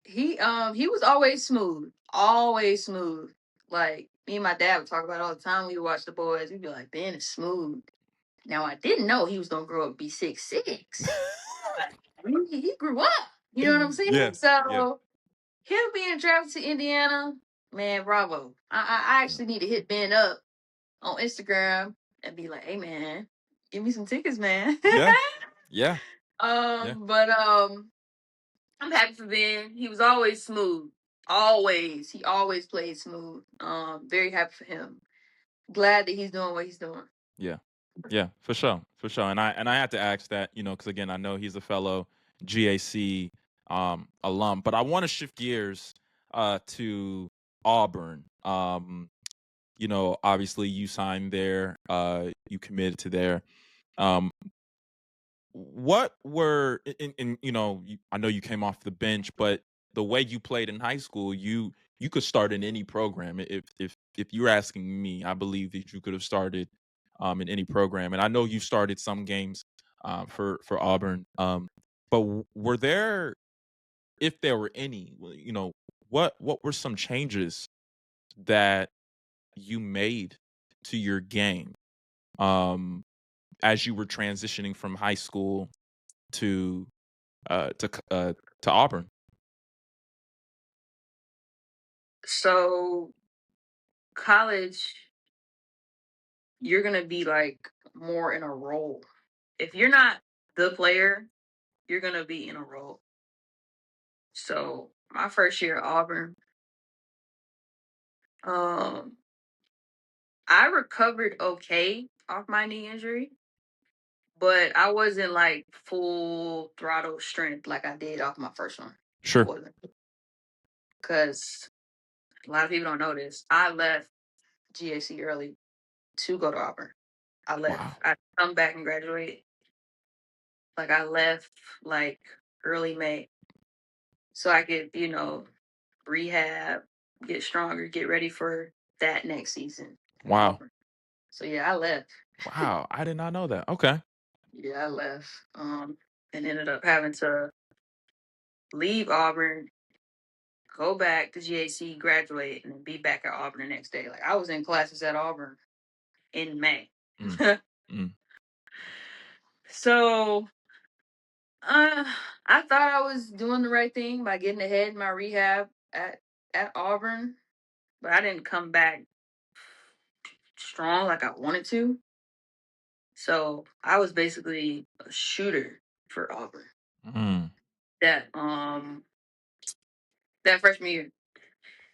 He was always smooth. Always smooth. Like me and my dad would talk about it all the time. We would watch the boys. We'd be like, Ben is smooth. Now I didn't know he was gonna grow up and be 6'6". He grew up. You know what I'm saying? Yeah. Yeah. So him being drafted to Indiana, man, bravo. I Yeah. actually need to hit Ben up on Instagram and be like, hey man, give me some tickets, man. Yeah. Yeah. Yeah. But I'm happy for Ben. He was always smooth. Always. He always played smooth. Very happy for him. Glad that he's doing what he's doing. Yeah. Yeah, for sure, for sure. And I had to ask that, because again, I know he's a fellow GAC alum, but I want to shift gears to Auburn. Obviously you signed there, you committed to there. Um, what were I know you came off the bench, but the way you played in high school, you could start in any program. If you're asking me, I believe that you could have started in any program. And I know you started some games for Auburn. But were there, if there were any, what were some changes that you made to your game um as you were transitioning from high school to to Auburn? So college, you're gonna be like more in a role. If you're not the player, you're gonna be in a role. So my first year at Auburn, um, I recovered okay off my knee injury, but I wasn't like full throttle strength like I did off my first one. I Sure. wasn't, because a lot of people don't know this. I left GAC early to go to Auburn. I left. Wow. I come back and graduate. Like I left like early May, so I could, rehab, get stronger, get ready for that next season at Wow. Auburn. So yeah, I left. Wow. I did not know that. Okay. Yeah, I left. And ended up having to leave Auburn, go back to GAC, graduate, and then be back at Auburn the next day. Like I was in classes at Auburn in May. Mm, mm. So uh I thought I was doing the right thing by getting ahead in my rehab at Auburn, but I didn't come back strong like I wanted to. So I was basically a shooter for Auburn Mm. that um that freshman year.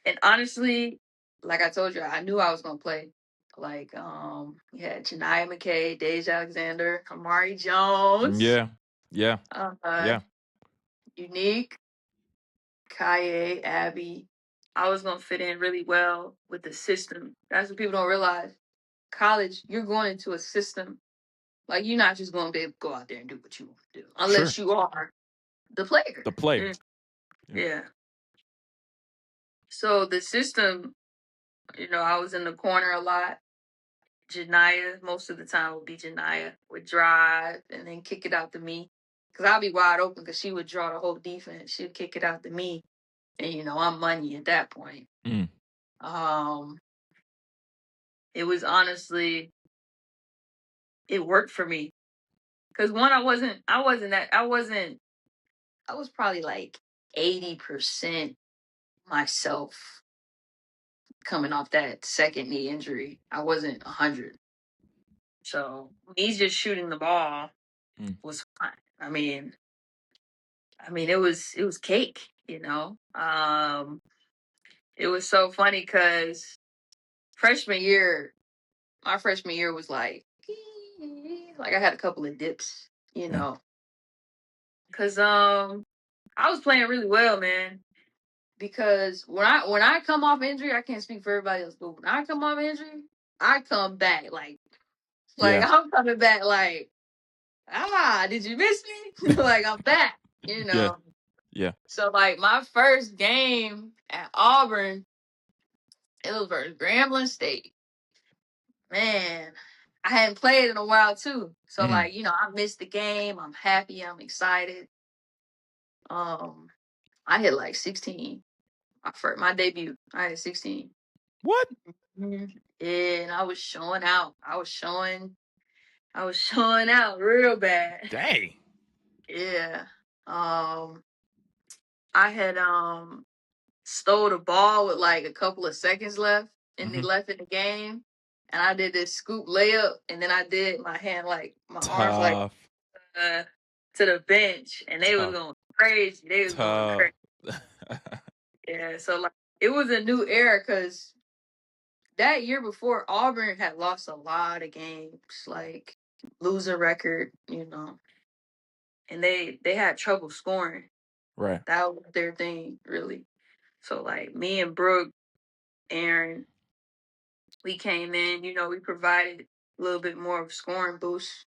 And honestly, like I told you, I knew I was gonna play. Like we had Janiyah McKay, Deja Alexander, Amari Jones, Yeah. Yeah. uh Yeah. Unique, Kaye, Abby. I was gonna fit in really well with the system. That's what people don't realize. College, you're going into a system. Like you're not just gonna be able to go out there and do what you want to do. Sure. Unless you are the player. The player. Mm, Yeah. yeah. So the system, I was in the corner a lot. Janiyah, most of the time would be Janiyah, would drive and then kick it out to me. Cause I'll be wide open because she would draw the whole defense. She'd kick it out to me. And I'm money at that point. Mm. Um, it was honestly, it worked for me. Cause one, I was probably like 80% myself coming off that second knee injury. I wasn't 100. So me just shooting the ball Mm. was fine. It was cake, It was so funny because freshman year, my freshman year was like I had a couple of dips, Yeah. because I was playing really well, man. Because when I come off injury, I can't speak for everybody else, but when I come off injury, I come back like Yeah. I'm coming back like, did you miss me? Like I'm back, Yeah. Yeah. So like my first game at Auburn, it was versus Grambling State. Man, I hadn't played in a while too. So Mm. like, I missed the game. I'm happy, I'm excited. Um I hit like 16. My debut, I had 16. What? Mhm. And I was showing out. I was showing out real bad. Dang. Yeah. I had stole the ball with like a couple of seconds left Mm-hmm. in the game. And I did this scoop layup, and then I did my arms Tough. uh to the bench, and they was Tough. going crazy. They was going Tough. crazy. Yeah, so like it was a new era because that year before Auburn had lost a lot of games, like losing record, and they had trouble scoring. Right. That was their thing, really. So like me and Brooke, Aaron, we came in, we provided a little bit more of a scoring boost.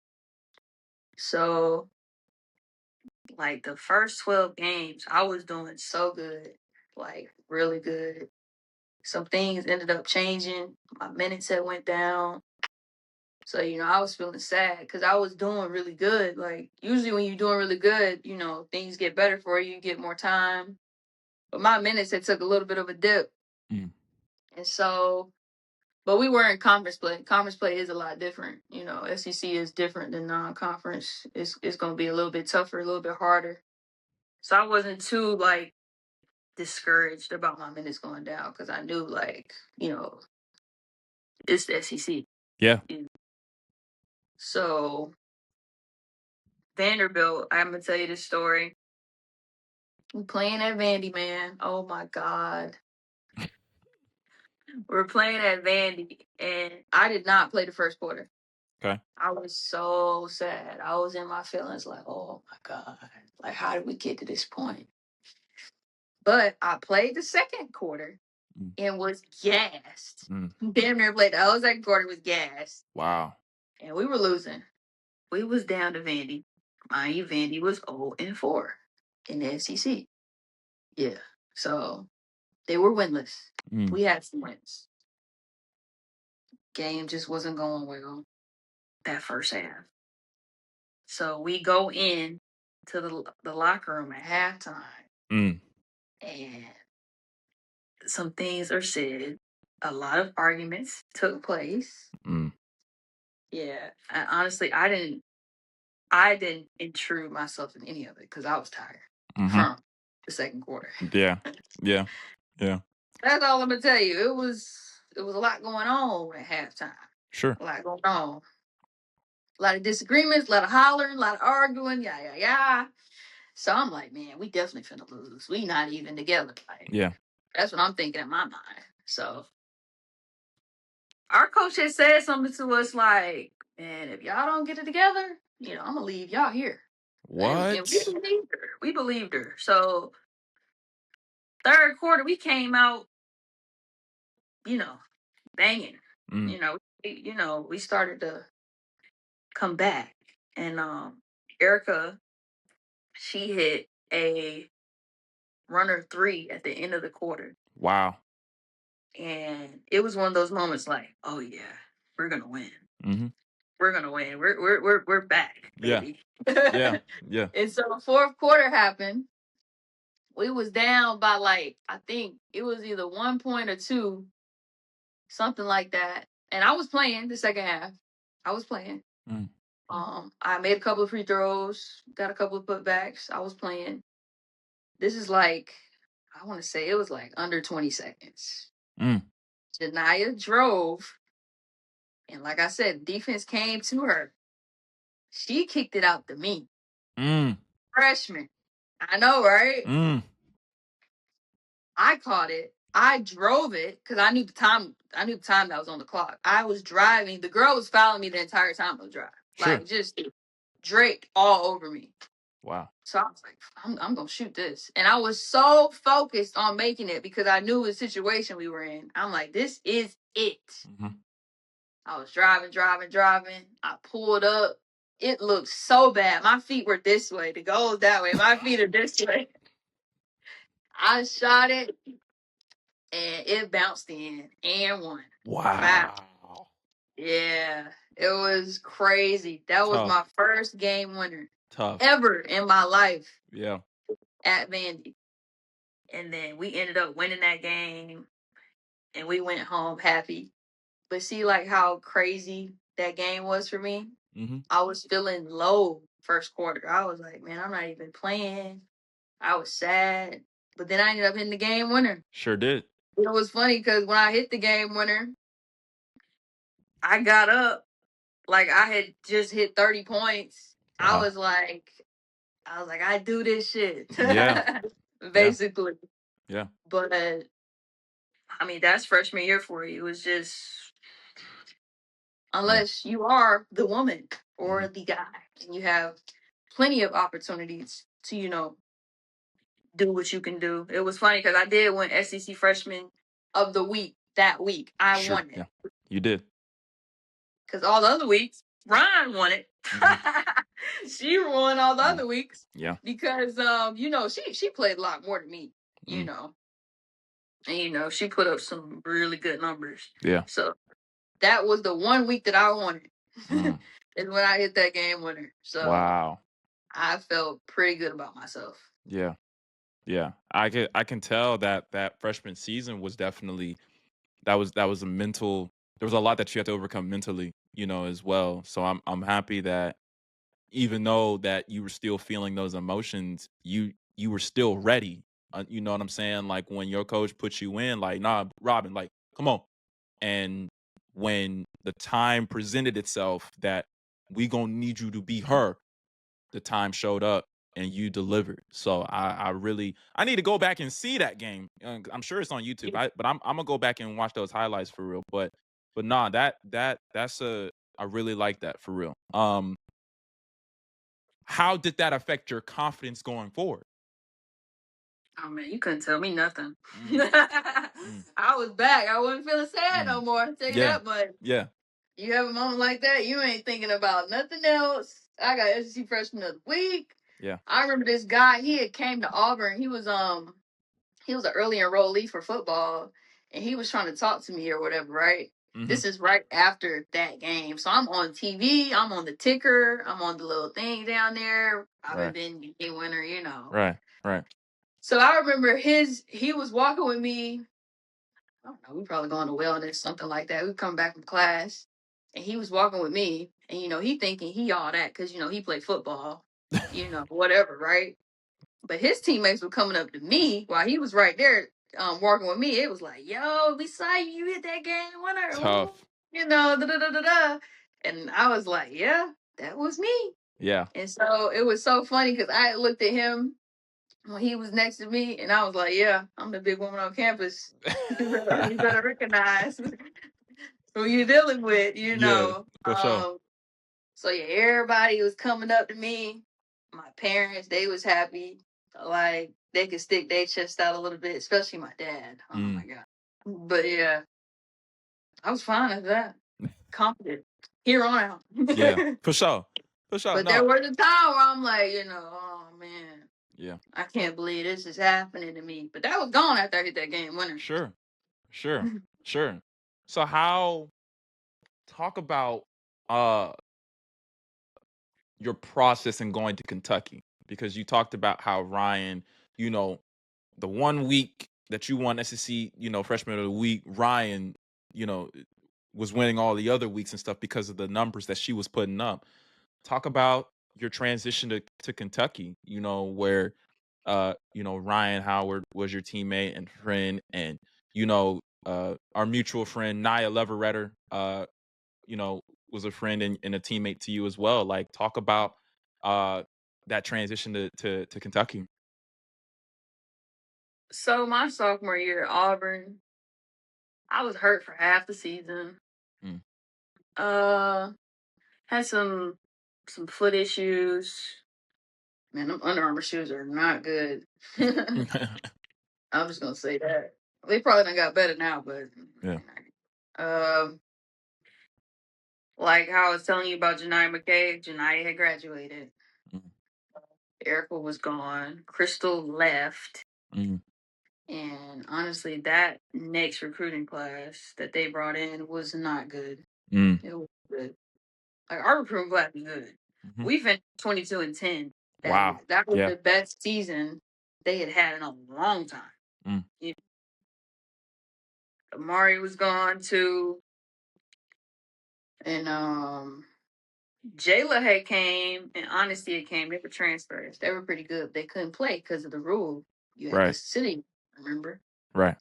So like the first 12 games, I was doing so good, like really good. Some things ended up changing. My minutes had went down. So, I was feeling sad because I was doing really good. Like, usually when you're doing really good, things get better for you, you get more time. But my minutes had took a little bit of a dip. Mm. And so, but we were in conference play. Conference play is a lot different. SEC is different than non conference. It's going to be a little bit tougher, a little bit harder. So I wasn't too like discouraged about my minutes going down because I knew like, it's the SEC. Yeah. So Vanderbilt, I'm gonna tell you this story. We playing at Vandy, man. Oh my God. We're playing at Vandy, and I did not play the first quarter. Okay. I was so sad. I was in my feelings like, oh my God. Like, how did we get to this point? But I played the second quarter Mm. and was gassed. Mm. Damn near played the whole second quarter, was gassed. Wow. And we were losing. We was down to Vandy. Mind you, Vandy was 0-4 in the SEC. Yeah. So they were winless. Mm. We had some wins. Game just wasn't going well that first half. So we go in to the locker room at halftime, Mm. and some things are said. A lot of arguments took place. Mm. Yeah. And honestly, I didn't intrude myself in any of it because I was tired Mhm. from the second quarter. Yeah. Yeah. Yeah. That's all I'm gonna tell you. It was a lot going on at halftime. Sure. A lot going on. A lot of disagreements, a lot of hollering, a lot of arguing, yeah. So I'm like, man, we definitely finna lose. We not even together. Like, Yeah. that's what I'm thinking in my mind. So our coach had said something to us like, man, if y'all don't get it together, I'm gonna leave y'all here. And we What? believed her. We believed her. So third quarter, we came out, banging. Mm. We started to come back. And Erica, she hit a runner three at the end of the quarter. Wow. And it was one of those moments like, oh yeah, we're gonna win. Mhm. We're gonna win. We're back, Yeah. baby. Yeah. Yeah. And so fourth quarter happened. We was down by like, I think it was either 1 point or two, something like that. And I was playing the second half. I was playing. Mm. I made a couple of free throws, got a couple of putbacks. I was playing. This is like, I want to say it was like under 20 seconds. Mm. Janaya drove, and like I said, defense came to her. She kicked it out to me. Mm. Freshman. I know, right? Mm. I caught it. I drove it because I knew the time. I knew the time that was on the clock. I was driving. The girl was following me the entire time I was driving. Sure. Like, just draped all over me. Wow. So I was like, I'm going to shoot this. And I was so focused on making it because I knew the situation we were in. I'm like, this is it. Mhm. I was driving. I pulled up. It looked so bad. My feet were this way. The goal was that way. My feet are this way. I shot it, and it bounced in and won. Wow. Yeah, it was crazy. That was Tough. my first game winner Tough. ever in my life Yeah. at Vandy. And then we ended up winning that game, and we went home happy. But see, like how crazy that game was for me? Mhm. I was feeling low first quarter. I was like, man, I'm not even playing. I was sad. But then I ended up hitting the game winner. Sure did. It was funny because when I hit the game winner, I got up like I had just hit 30 points. I Wow. was like, I do this shit. Yeah. Yeah. Basically. Yeah. But I mean, that's freshman year for you. It was just, Yeah. unless you are the woman or Mhm. the guy, and you have plenty of opportunities to, do what you can do. It was funny because I did win SEC Freshman of the Week that week. I Sure. won it. Yeah. You did. Because all the other weeks, Ryan won it. Mhm. She won all the Mm. other weeks Yeah. because she played a lot more than me, Mm. and she put up some really good numbers. Yeah. So that was the one week that I won it. Mm. Is when I hit that game winner. So Wow. I felt pretty good about myself. Yeah. Yeah. I can tell that that freshman season was definitely that was a mental there was a lot that you had to overcome mentally, as well. So I'm happy that even though that you were still feeling those emotions, you were still ready. You know what I'm saying? Like when your coach puts you in, like, nah, Robyn, like, come on. And when the time presented itself that we gonna need you to be her, the time showed up and you delivered. So I really I need to go back and see that game. I'm sure it's on YouTube. But I'm gonna go back and watch those highlights for real. But nah, that's a I really like that for real. How did that affect your confidence going forward? Oh man, you couldn't tell me nothing. Mm, mm, I was back. I wasn't feeling sad no mm. more. I'll tell you Yeah, that much. yeah, You have a moment like that, you ain't thinking about nothing else. I got SEC freshman of the week. yeah. I remember this guy, he had came to Auburn. He was an early enrollee for football, and he was trying to talk to me or whatever, right? Hmm. This is right after that game. So I'm on TV, I'm on the ticker, I'm on the little thing down there. I've Right, been game winner, you know. right, right. So I remember he was walking with me. I don't know, we probably going to wellness, something like that. We come back from class, and he was walking with me, and he thinking he all that because he played football, whatever, right? But his teammates were coming up to me while he was right there, walking with me. It was like, "Yo, we saw you hit that game winner, ooh, Tough. da da da da da," and I was like, "Yeah, that was me." Yeah. And so it was so funny because I looked at him when he was next to me, and I was like, "Yeah, I'm the big woman on campus. You better recognize who you're dealing with, you Yeah, know." for sure. So yeah, everybody was coming up to me. My parents, they was happy, like they could stick their chest out a little bit, especially my dad. Oh Mm, my god! But yeah, I was fine after that, confident here on out. yeah, for sure. For sure. But there No. was a time where I'm like, oh man, Yeah. I can't believe this is happening to me. But that was gone after I hit that game winner. Sure. Sure. Sure. So how talk about uh your process in going to Kentucky because you talked about how Ryan, you know, the 1 week that you won SEC, freshman of the week, Ryan, you know, was winning all the other weeks and stuff because of the numbers that she was putting up. Talk about your transition to Kentucky, where Ryan Howard was your teammate and friend, and our mutual friend Nia Leveretter, you know, was a friend and a teammate to you as well. Like talk about uh that transition to Kentucky. So my sophomore year at Auburn, I was hurt for half the season. Mm. Uh, had some foot issues. Man, them Under Armour shoes are not good. I'm just gonna say that. They probably done got better now, but Yeah. um, like how I was telling you about Janiyah McKay, Janiyah had graduated. Mm, Erica was gone. Crystal left. mm, And honestly, that next recruiting class that they brought in was not good. mm. It was good. Like our recruiting class was good. Mhm. We finished 22-10 that year. Wow. That was Yeah. the best season they had had in a long time. Mm, You Amari was gone too, and Jayla had came, and Honesty had came. They were transfers. They were pretty good. They couldn't play because of the rule. You had to right. sit in. Remember? Right.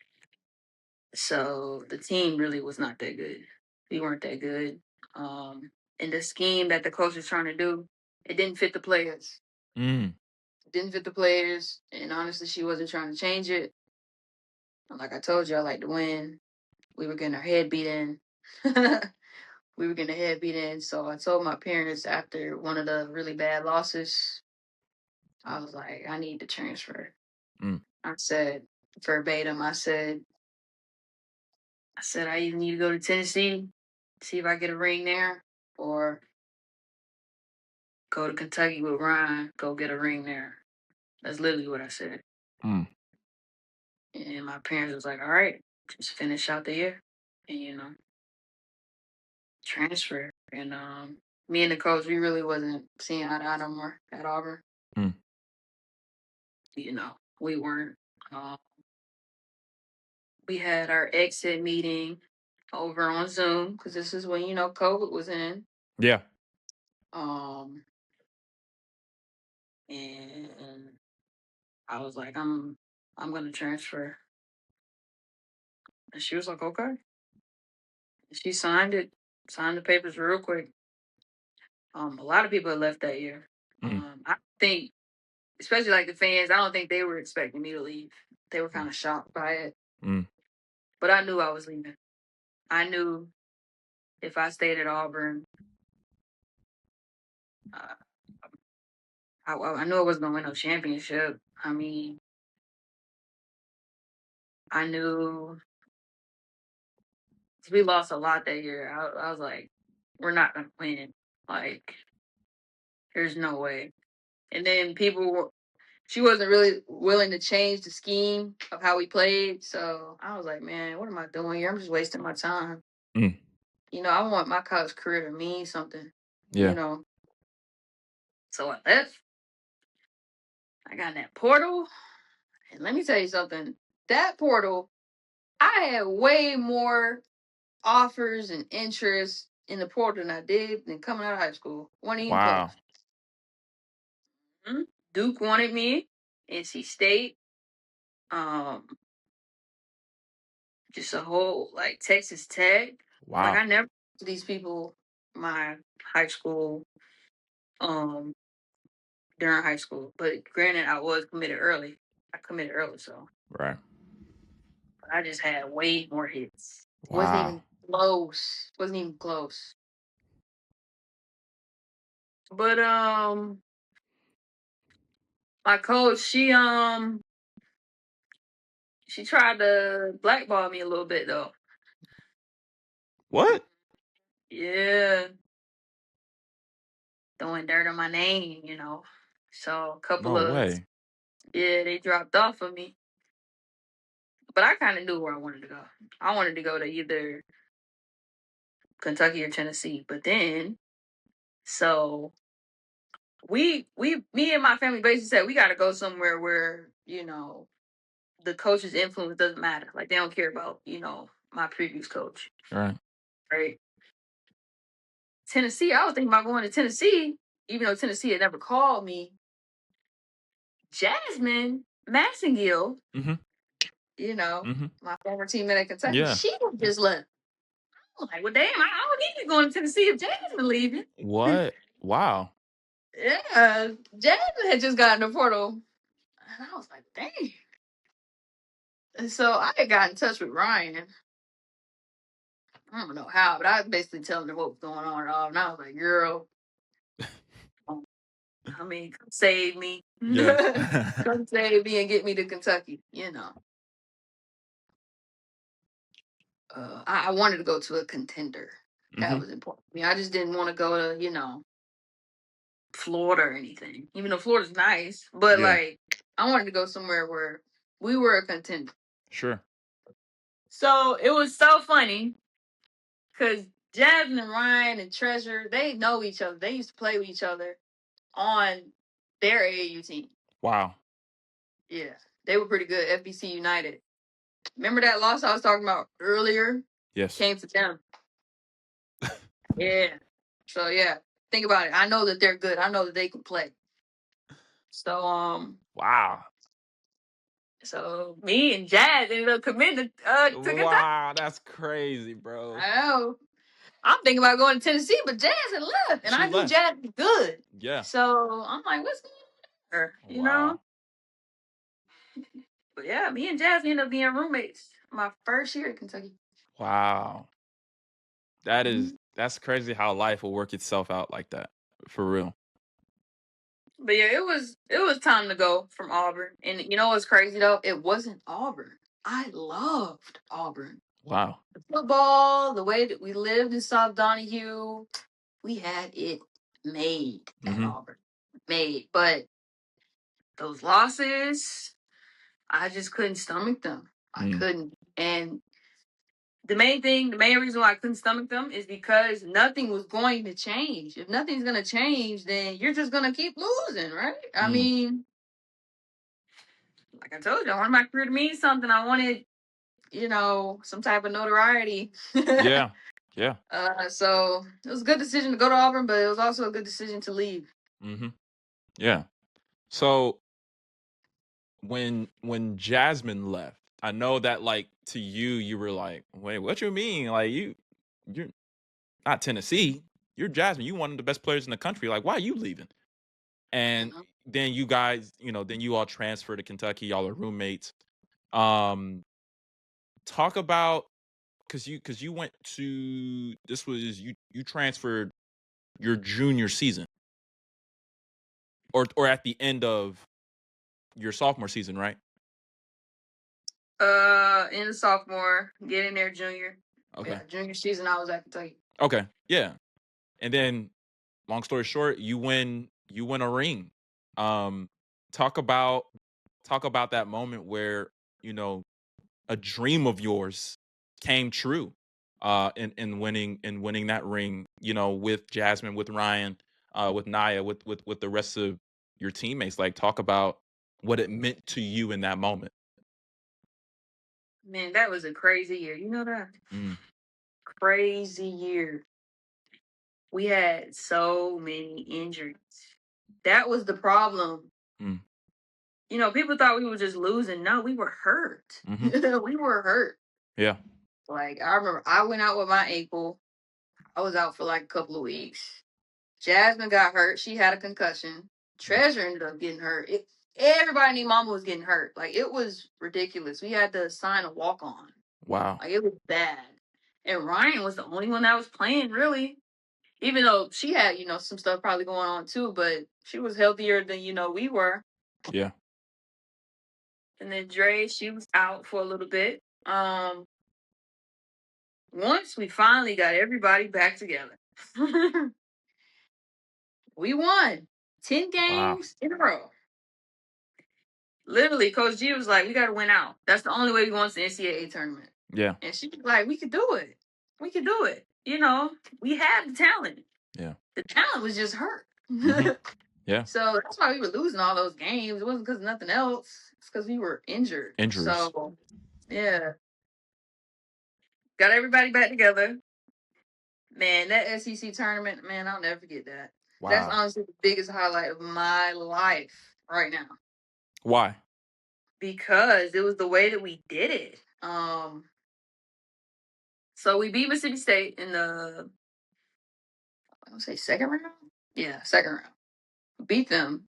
So the team really was not that good. We weren't that good. And the scheme that the coach was trying to do, it didn't fit the players. Mm, It didn't fit the players, and honestly, she wasn't trying to change it. Like I told you, I like to win. We were getting our head beat in. We were getting our head beat in. So I told my parents after one of the really bad losses, I was like, I need to transfer. mm, I said verbatim, I said I either need to go to Tennessee, see if I get a ring there, or go to Kentucky with Ryan, go get a ring there. That's literally what I said. mm, And my parents was like, all right, just finish out the year and transfer. And me and the coach, we really wasn't seeing eye to eye no more at Auburn. mm. We weren't. Uh, we had our exit meeting over on Zoom because this is when COVID was in. Yeah. Um, and I was like, I'm gonna transfer. And she was like, okay. She signed it, signed the papers real quick. A lot of people had left that year. Mm, I think, especially like the fans, I don't think they were expecting me to leave. They were mm, kind of shocked by it, mm. but I knew I was leaving. I knew if I stayed at Auburn, uh, I knew I wasn't gonna win no championship. I mean, I knew we lost a lot that year. I was like, we're not gonna win. Like, there's no way. And then she wasn't really willing to change the scheme of how we played. So I was like, man, what am I doing here? I'm just wasting my time. Mm, I want my college career to mean something, you yeah. know. So I left. I got in that portal. And let me tell you something. That portal, I had way more offers and interest in the portal than I did than coming out of high school. Wasn't even close. Wow. Duke wanted me. NC State. Um, just a whole like Texas Tech. Like Wow. I never to these people my high school um during high school. But granted I was committed early. I committed early, so Right. I just had way more hits. Wasn't Wow. even close. Wasn't even close. But my coach, she tried to blackball me a little bit though. What? Yeah, throwing dirt on my name. So a couple No of way. yeah, they dropped off of me. But I kind of knew where I wanted to go. I wanted to go to either Kentucky or Tennessee. But then, so me and my family basically said we got to go somewhere where the coach's influence doesn't matter. Like they don't care about my previous coach, Right. right? Tennessee. I was thinking about going to Tennessee, even though Tennessee had never called me. Jasmine Massengill, Mhm. you know, Mhm. my former teammate at Kentucky, Yeah. she had just left. I'm like, well, damn, I don't need to go to Tennessee if Jasmine leaving. What? Wow. Yeah, Jasmine had just gotten the portal, and I was like, dang. And so I had got in touch with Ryan. I don't know how, but I was basically telling her what was going on and all. And I was like, girl, I mean, come save me. Yeah. Come save me and get me to Kentucky. I wanted to go to a contender. That Mhm. was important. I mean, I just didn't want to go to, Florida or anything. Even though Florida's nice. But Yeah. like I wanted to go somewhere where we were a contender. Sure. So it was so funny because Jasmine and Ryan and Treasure, they know each other. They used to play with each other on their AAU team. Wow. Yeah. They were pretty good. FBC United. Remember that loss I was talking about earlier? Yes. Came to them. Yeah. So yeah. Think about it. I know that they're good. I know that they can play. So Wow. so me and Jazz ended up committing to Kentucky. Wow, that's crazy, bro. I know. I'm thinking about going to Tennessee, but Jazz had left, and She I knew left. Jazz was good. Yeah. So I'm like, what's going on? Wow. But yeah, me and Jazz ended up being roommates my first year at Kentucky. Wow. That is Mhm. that's crazy how life will work itself out like that. For real. But yeah, it was time to go from Auburn. And you know what's crazy though? It wasn't Auburn. I loved Auburn. Wow. The football, the way that we lived in South Donahue, we had it made at Mhm. Auburn. Made. But those losses, I just couldn't stomach them. I Mm. couldn't. And the main reason why I couldn't stomach them is because nothing was going to change. If nothing's going to change, then you're just going to keep losing, right? I Mm. mean, like I told you, I wanted my career to mean something. I wanted, some type of notoriety. Yeah. Yeah. So it was a good decision to go to Auburn, but it was also a good decision to leave. Mhm. Yeah. So when Jasmine left, I know that like to you, you were like, wait, what you mean? Like you're not Tennessee. You're Jasmine. You one of the best players in the country. Like, why are you leaving? And Mhm. then you guys, then you all transfer to Kentucky. Y'all are roommates. Um, talk about because you went to this was you transferred your junior season or at the end of your sophomore season, right? In the sophomore, getting there junior. Okay. Yeah, junior season I was at Kentucky. Okay. Yeah. And then long story short, you win a ring. Um talk about that moment where, you know, a dream of yours came true in winning that ring, with Jasmine, with Ryan, with Naya, with the rest of your teammates. Like talk about what it meant to you in that moment. Man, that was a crazy year. You know that? Mm, Crazy year. We had so many injuries. That was the problem. mm, People thought we were just losing. No, we were hurt. hmm. We were hurt. Yeah. Like, I remember I went out with my ankle. I was out for like a couple of weeks. Jasmine got hurt. She had a concussion. Mm. Treasure ended up getting hurt. Everybody in mama was getting hurt. Like, it was ridiculous. We had to sign a walk on. Wow. Like, it was bad. And Ryan was the only one that was playing, really. Even though she had, some stuff probably going on too, but she was healthier than, we were. Yeah. And then Dre, she was out for a little bit. Once we finally got everybody back together, we won 10 Wow. games in a row. Literally, Coach G was like, we got to win out. That's the only way we won the NCAA tournament. Yeah. And she was like, we could do it. We could do it. We had the talent. Yeah. The talent was just hurt. Hmm. Yeah. So that's why we were losing all those games. It wasn't because of nothing else. It's because we were injured. Injuries. So, yeah. Got everybody back together. Man, that SEC tournament, man, I'll never forget that. That's Wow. honestly the biggest highlight of my life right now. Why? Because it was the way that we did it. So we beat Mississippi State in the, I want to say second round? Yeah, second round. Beat them.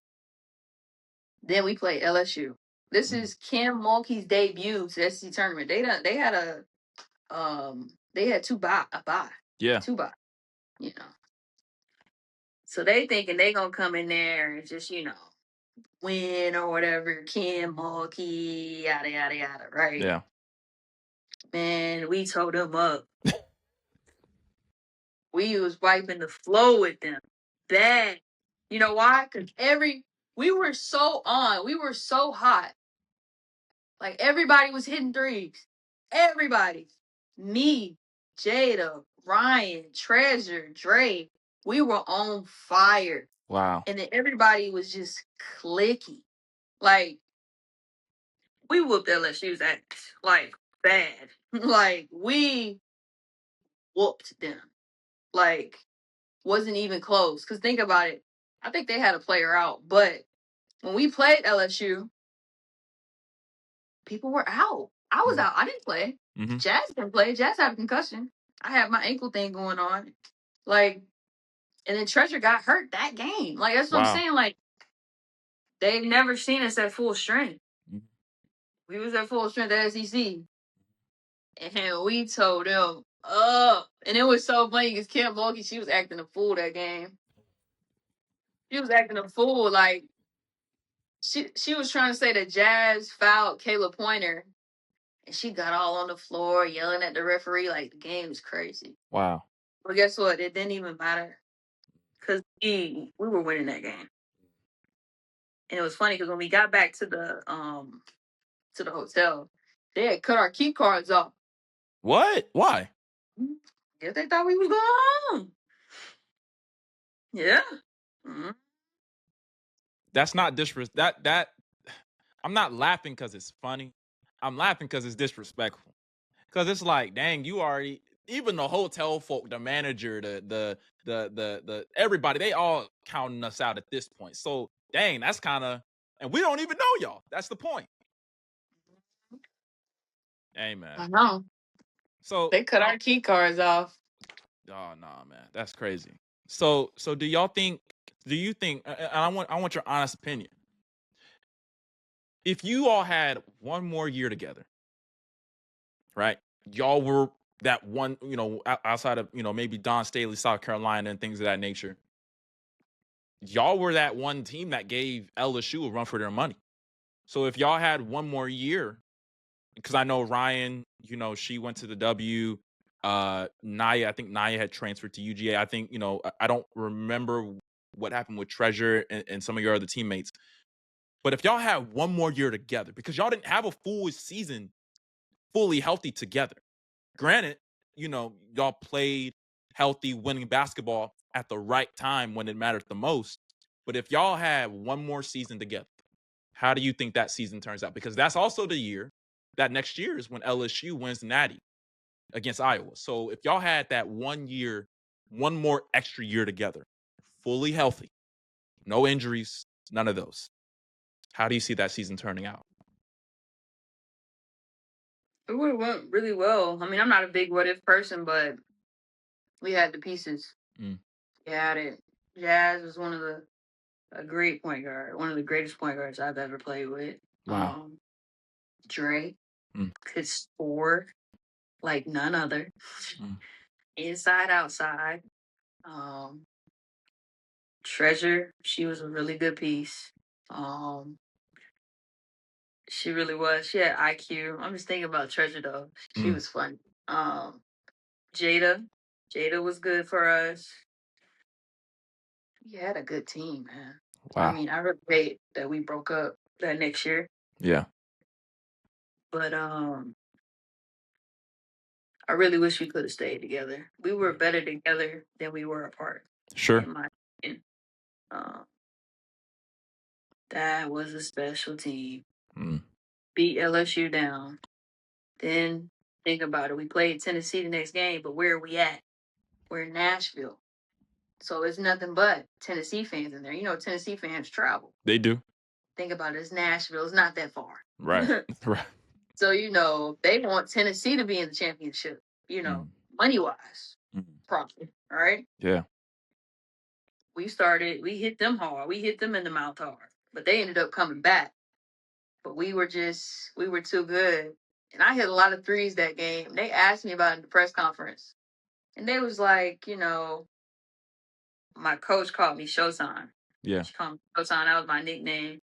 Then we played LSU. This Mm. is Kim Mulkey's debut to the SEC tournament. They had a bye. Yeah. Two bye, you know. So they thinking they gonna come in there and just, win or whatever. Kim Mulkey, yada yada yada, right? Yeah. Man, we told them up. We was wiping the floor with them. Bad. You know why? Because we were so on. We were so hot. Like, everybody was hitting threes. Everybody. Me, Jada, Ryan, Treasure, Dre. We were on fire. Wow. And then everybody was just clicking. Like, we whooped LSU's ass. Like, bad. Like, we whooped them. Like, wasn't even close. Because think about it. I think they had a player out. But when we played LSU, people were out. I was Mhm. out. I didn't play. Mhm. Jazz didn't play. Jazz had a concussion. I had my ankle thing going on. Like, and then Treasure got hurt that game. Like, that's what I'm Wow. saying. Like, they've never seen us at full strength. Mhm. We was at full strength at SEC. And we told them up. And it was so funny because Kim Mulkey, she was acting a fool that game. She was acting a fool. Like, she was trying to say that Jazz fouled Kayla Pointer. And she got all on the floor yelling at the referee like the game is crazy. Wow. But guess what? It didn't even matter because we were winning that game. And it was funny because when we got back to the hotel, they had cut our key cards off. What? Why? Guess they thought we was going home. Yeah. Mm-hmm. That's not disrespect. That I'm not laughing because it's funny. I'm laughing because it's disrespectful. Because it's like, dang, you already even the hotel folk, the manager, the everybody, they all counting us out at this point. So dang, that's kind of and we don't even know y'all. That's the point. Hey, I man. know. So, They cut our key cards off. oh nah, man, that's crazy. So do y'all think? Do you think? And I want your honest opinion. If you all had one more year together, right? Y'all were that one, outside of maybe Don Staley, South Carolina, and things of that nature. Y'all were that one team that gave LSU a run for their money. So if y'all had one more year, because I know Ryan, she went to the W. Naya, I think Naya had transferred to UGA. I think, I don't remember what happened with Treasure and some of your other teammates. But if y'all had one more year together, because y'all didn't have a full season fully healthy together. Granted, y'all played healthy, winning basketball at the right time when it mattered the most. But if y'all had one more season together, how do you think that season turns out? Because that's also the year that next year is when LSU wins the Natty against Iowa. So if y'all had that 1 year, one more extra year together, fully healthy, no injuries, none of those, how do you see that season turning out? It would have went really well. I mean, I'm not a big what if person, but we had the pieces. Mm. We had it. Jazz was a great point guard, one of the greatest point guards I've ever played with. Wow. Dre Mm. could score like none other, Mm. inside, outside. Treasure, she was a really good piece. She really was. She had IQ. I'm just thinking about Treasure though. She Mm. was fun. Jada, Jada was good for us. We had a good team, man. I Wow. mean, I really hate that we broke up that next year, Yeah. but I really wish we could have stayed together. We were better together than we were apart, Sure. in my opinion. Um, that was a special team. Mm. Beat LSU down. Then think about it. We played Tennessee the next game, but where are we at? We're in Nashville. So it's nothing but Tennessee fans in there. Tennessee fans travel. They do. Think about it. It's Nashville. It's not that far. Right. Right. So, they want Tennessee to be in the championship, Mm. money wise, Mm. probably. All right. Yeah. We hit them hard. We hit them in the mouth hard, but they ended up coming back. But we were too good. And I hit a lot of threes that game. They asked me about it in the press conference. And they was like, my coach called me Showtime. Yeah. She called me Showtime. That was my nickname.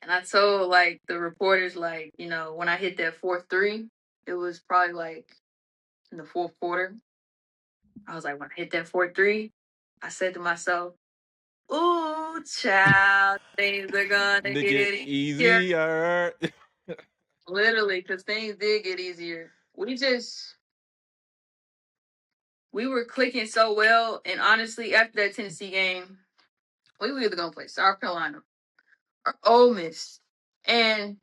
And I told the reporters, when I hit that fourth three, it was probably in the fourth quarter. I was like, when I hit that fourth three, I said to myself, ooh, child, things are gonna They get get easier. easier. Literally, because things did get easier. We were clicking so well. And honestly, after that Tennessee game, we were either gonna play South Carolina or Ole Miss. And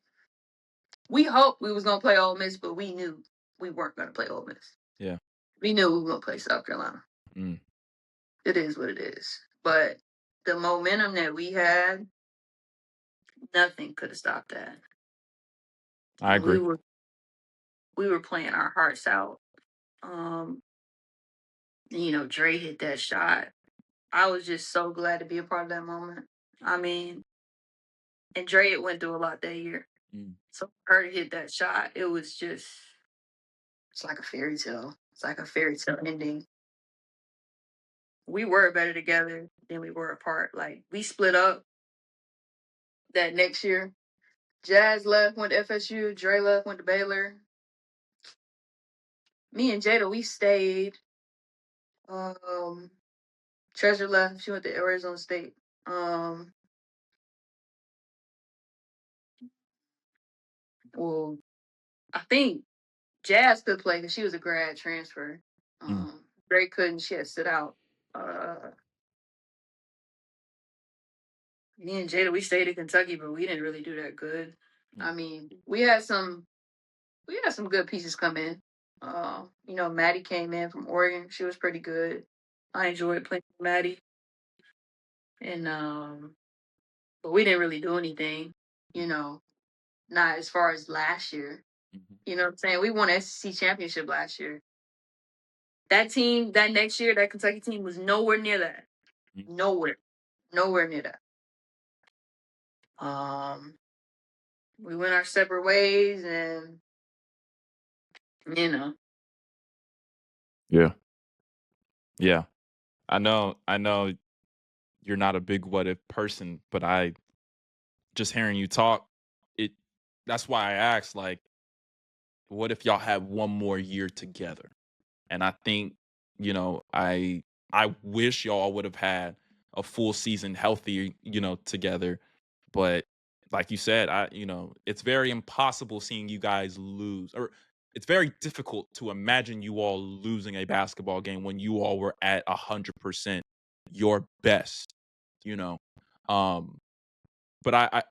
we hoped we was gonna play Ole Miss, but we knew we weren't gonna play Ole Miss. Yeah. We knew we were gonna play South Carolina. Mm. It is what it is. But the momentum that we had, nothing could have stopped that. I agree. We were playing our hearts out. Dre hit that shot. I was just so glad to be a part of that moment. I mean, and Dre had went through a lot that year. Mm. So for her to hit that shot, it's like a fairy tale. It's like a fairy tale ending. We were better together than we were apart. Like, we split up that next year. Jazz left, went to FSU. Dre left, went to Baylor. Me and Jada, we stayed. Treasure left. She went to Arizona State. Well, I think Jazz could play because she was a grad transfer. Mm. Dre couldn't. She had to sit out. Me and Jada, we stayed in Kentucky, but we didn't really do that good. Mm. I mean, we had some good pieces come in. Maddie came in from Oregon. She was pretty good. I enjoyed playing with Maddie. And but we didn't really do anything, you know, not as far as last year. Mhm. You know what I'm saying? We won SEC championship last year. That team, that next year, that Kentucky team was nowhere near that. Mhm. Nowhere. Nowhere near that. Um, we went our separate ways and you know. Yeah. Yeah. I know you're not a big what if person, but I just hearing you talk, it that's why I asked, like, what if y'all had one more year together? And I think, I wish y'all would have had a full season healthy, together. But like you said, it's very impossible seeing you guys lose, or it's very difficult to imagine you all losing a basketball game when you all were at 100% your best, you know. Um, but I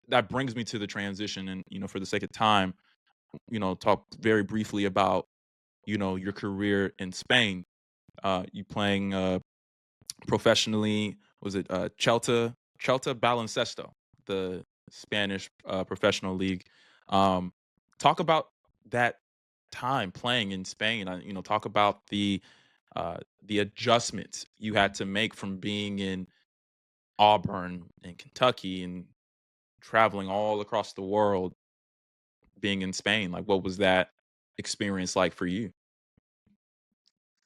that brings me to the transition, and for the sake of time, talk very briefly about your career in Spain. You playing professionally? Was it Celta Baloncesto, the Spanish professional league? Um, Talk about that time playing in Spain. Talk about the adjustments you had to make from being in Auburn and Kentucky and traveling all across the world, being in Spain. Like, what was that experience like for you?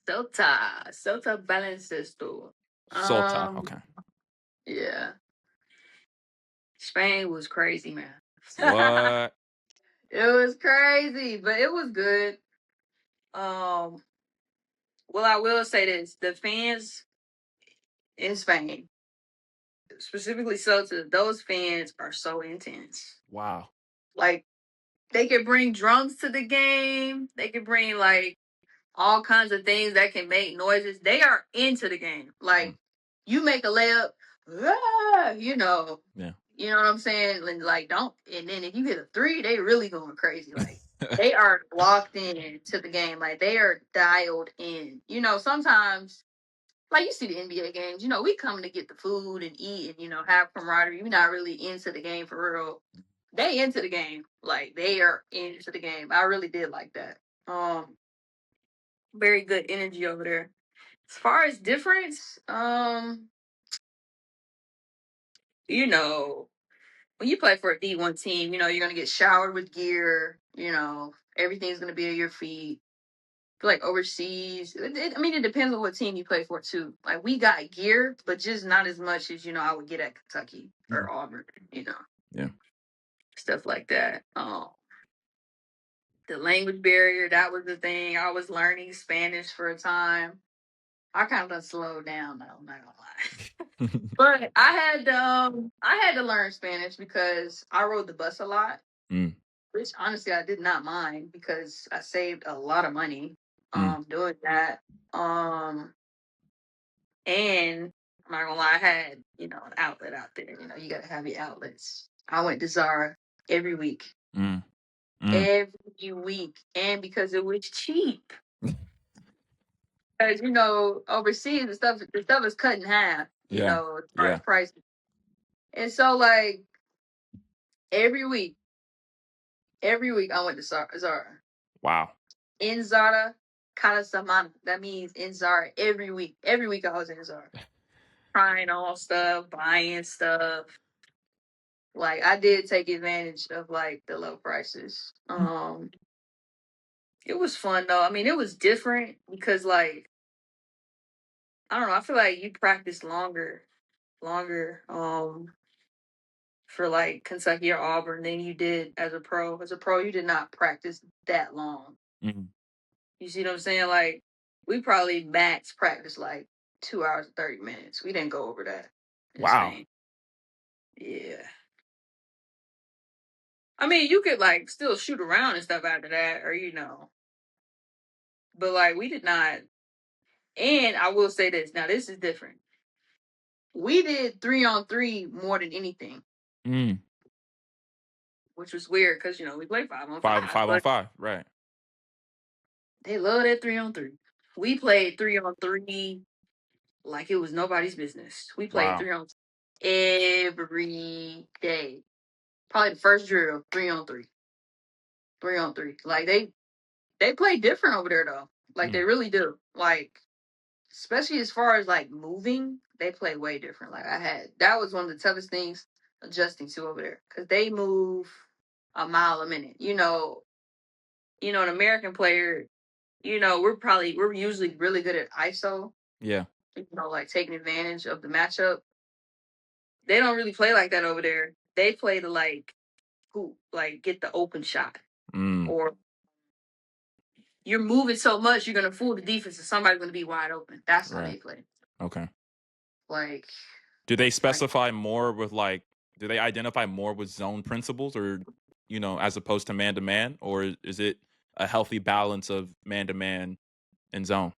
Celta Baloncesto. Sota, Um, okay. yeah, Spain was crazy, man. What? It was crazy, but it was good. Um, well, I will say this: the fans in Spain, specifically Celta, those fans are so intense. Wow. Like they could bring drums to the game. They could bring like all kinds of things that can make noises. They are into the game. Mm, Like you make a layup, ah, yeah. you know what I'm saying? And like don't and then if you hit a three, they really going crazy. Like they are locked in to the game. Like they are dialed in. Sometimes like you see the NBA games, we come to get the food and eat and have camaraderie. We're not really into the game for real. They into the game. Like they are into the game. I really did like that. Very good energy over there. As far as difference, you know, when you play for a D1 team, you're gonna get showered with gear. Everything's gonna be at your feet. Like overseas, I mean, it depends on what team you play for too. Like we got gear, but just not as much as I would get at Kentucky Mm, or Auburn. yeah. Stuff like that. The language barrier, that was the thing. I was learning Spanish for a time. I kind of slowed down though. I'm not gonna lie. But I had to learn Spanish because I rode the bus a lot, Mm, which honestly I did not mind because I saved a lot of money mm, doing that. And I'm not gonna lie, I had, an outlet out there. You gotta have your outlets. I went to Zara every week. mm, mm. Every week. And because it was cheap. Because overseas the stuff is cut in half, Yeah. as far as Yeah. prices. And so like every week I went to Zara. Wow. In Zara, cada semana. That means in Zara every week. Every week I was in Zara. Trying on stuff, buying stuff. Like I did take advantage of like the low prices. It was fun though. I mean, it was different because like I don't know, I feel like you practice longer for like Kentucky or Auburn than you did as a pro. As a pro, you did not practice that long. Mm. You see what I'm saying? Like we probably max practice like 2 hours and 30 minutes. We didn't go over that in Wow. Spain. Yeah. I mean, you could like still shoot around and stuff after that, or but like we did not. And I will say this. Now this is different. We did 3-on-3 more than anything, Mm. which was weird because we play five on Five five, five on but five. Right. they love that 3-on-3. We played 3-on-3 like it was nobody's business. We played Wow. 3-on-3. every day. Probably the first drill, 3-on-3. 3-on-3. Like they play different over there though. Like they Mm. really do. Like especially as far as like moving, they play way different. Like that was one of the toughest things adjusting to over there because they move a mile a minute. An American player. We're usually really good at ISO. Yeah. Like taking advantage of the matchup. They don't really play like that over there. They play to like who like get the open shot Mm. or you're moving so much you're gonna fool the defense and somebody's gonna be wide open. That's how Right. they play. Okay. Like Do they like specify more with like? Do they identify more with zone principles, or as opposed to man to man, or is it a healthy balance of man to man and zone?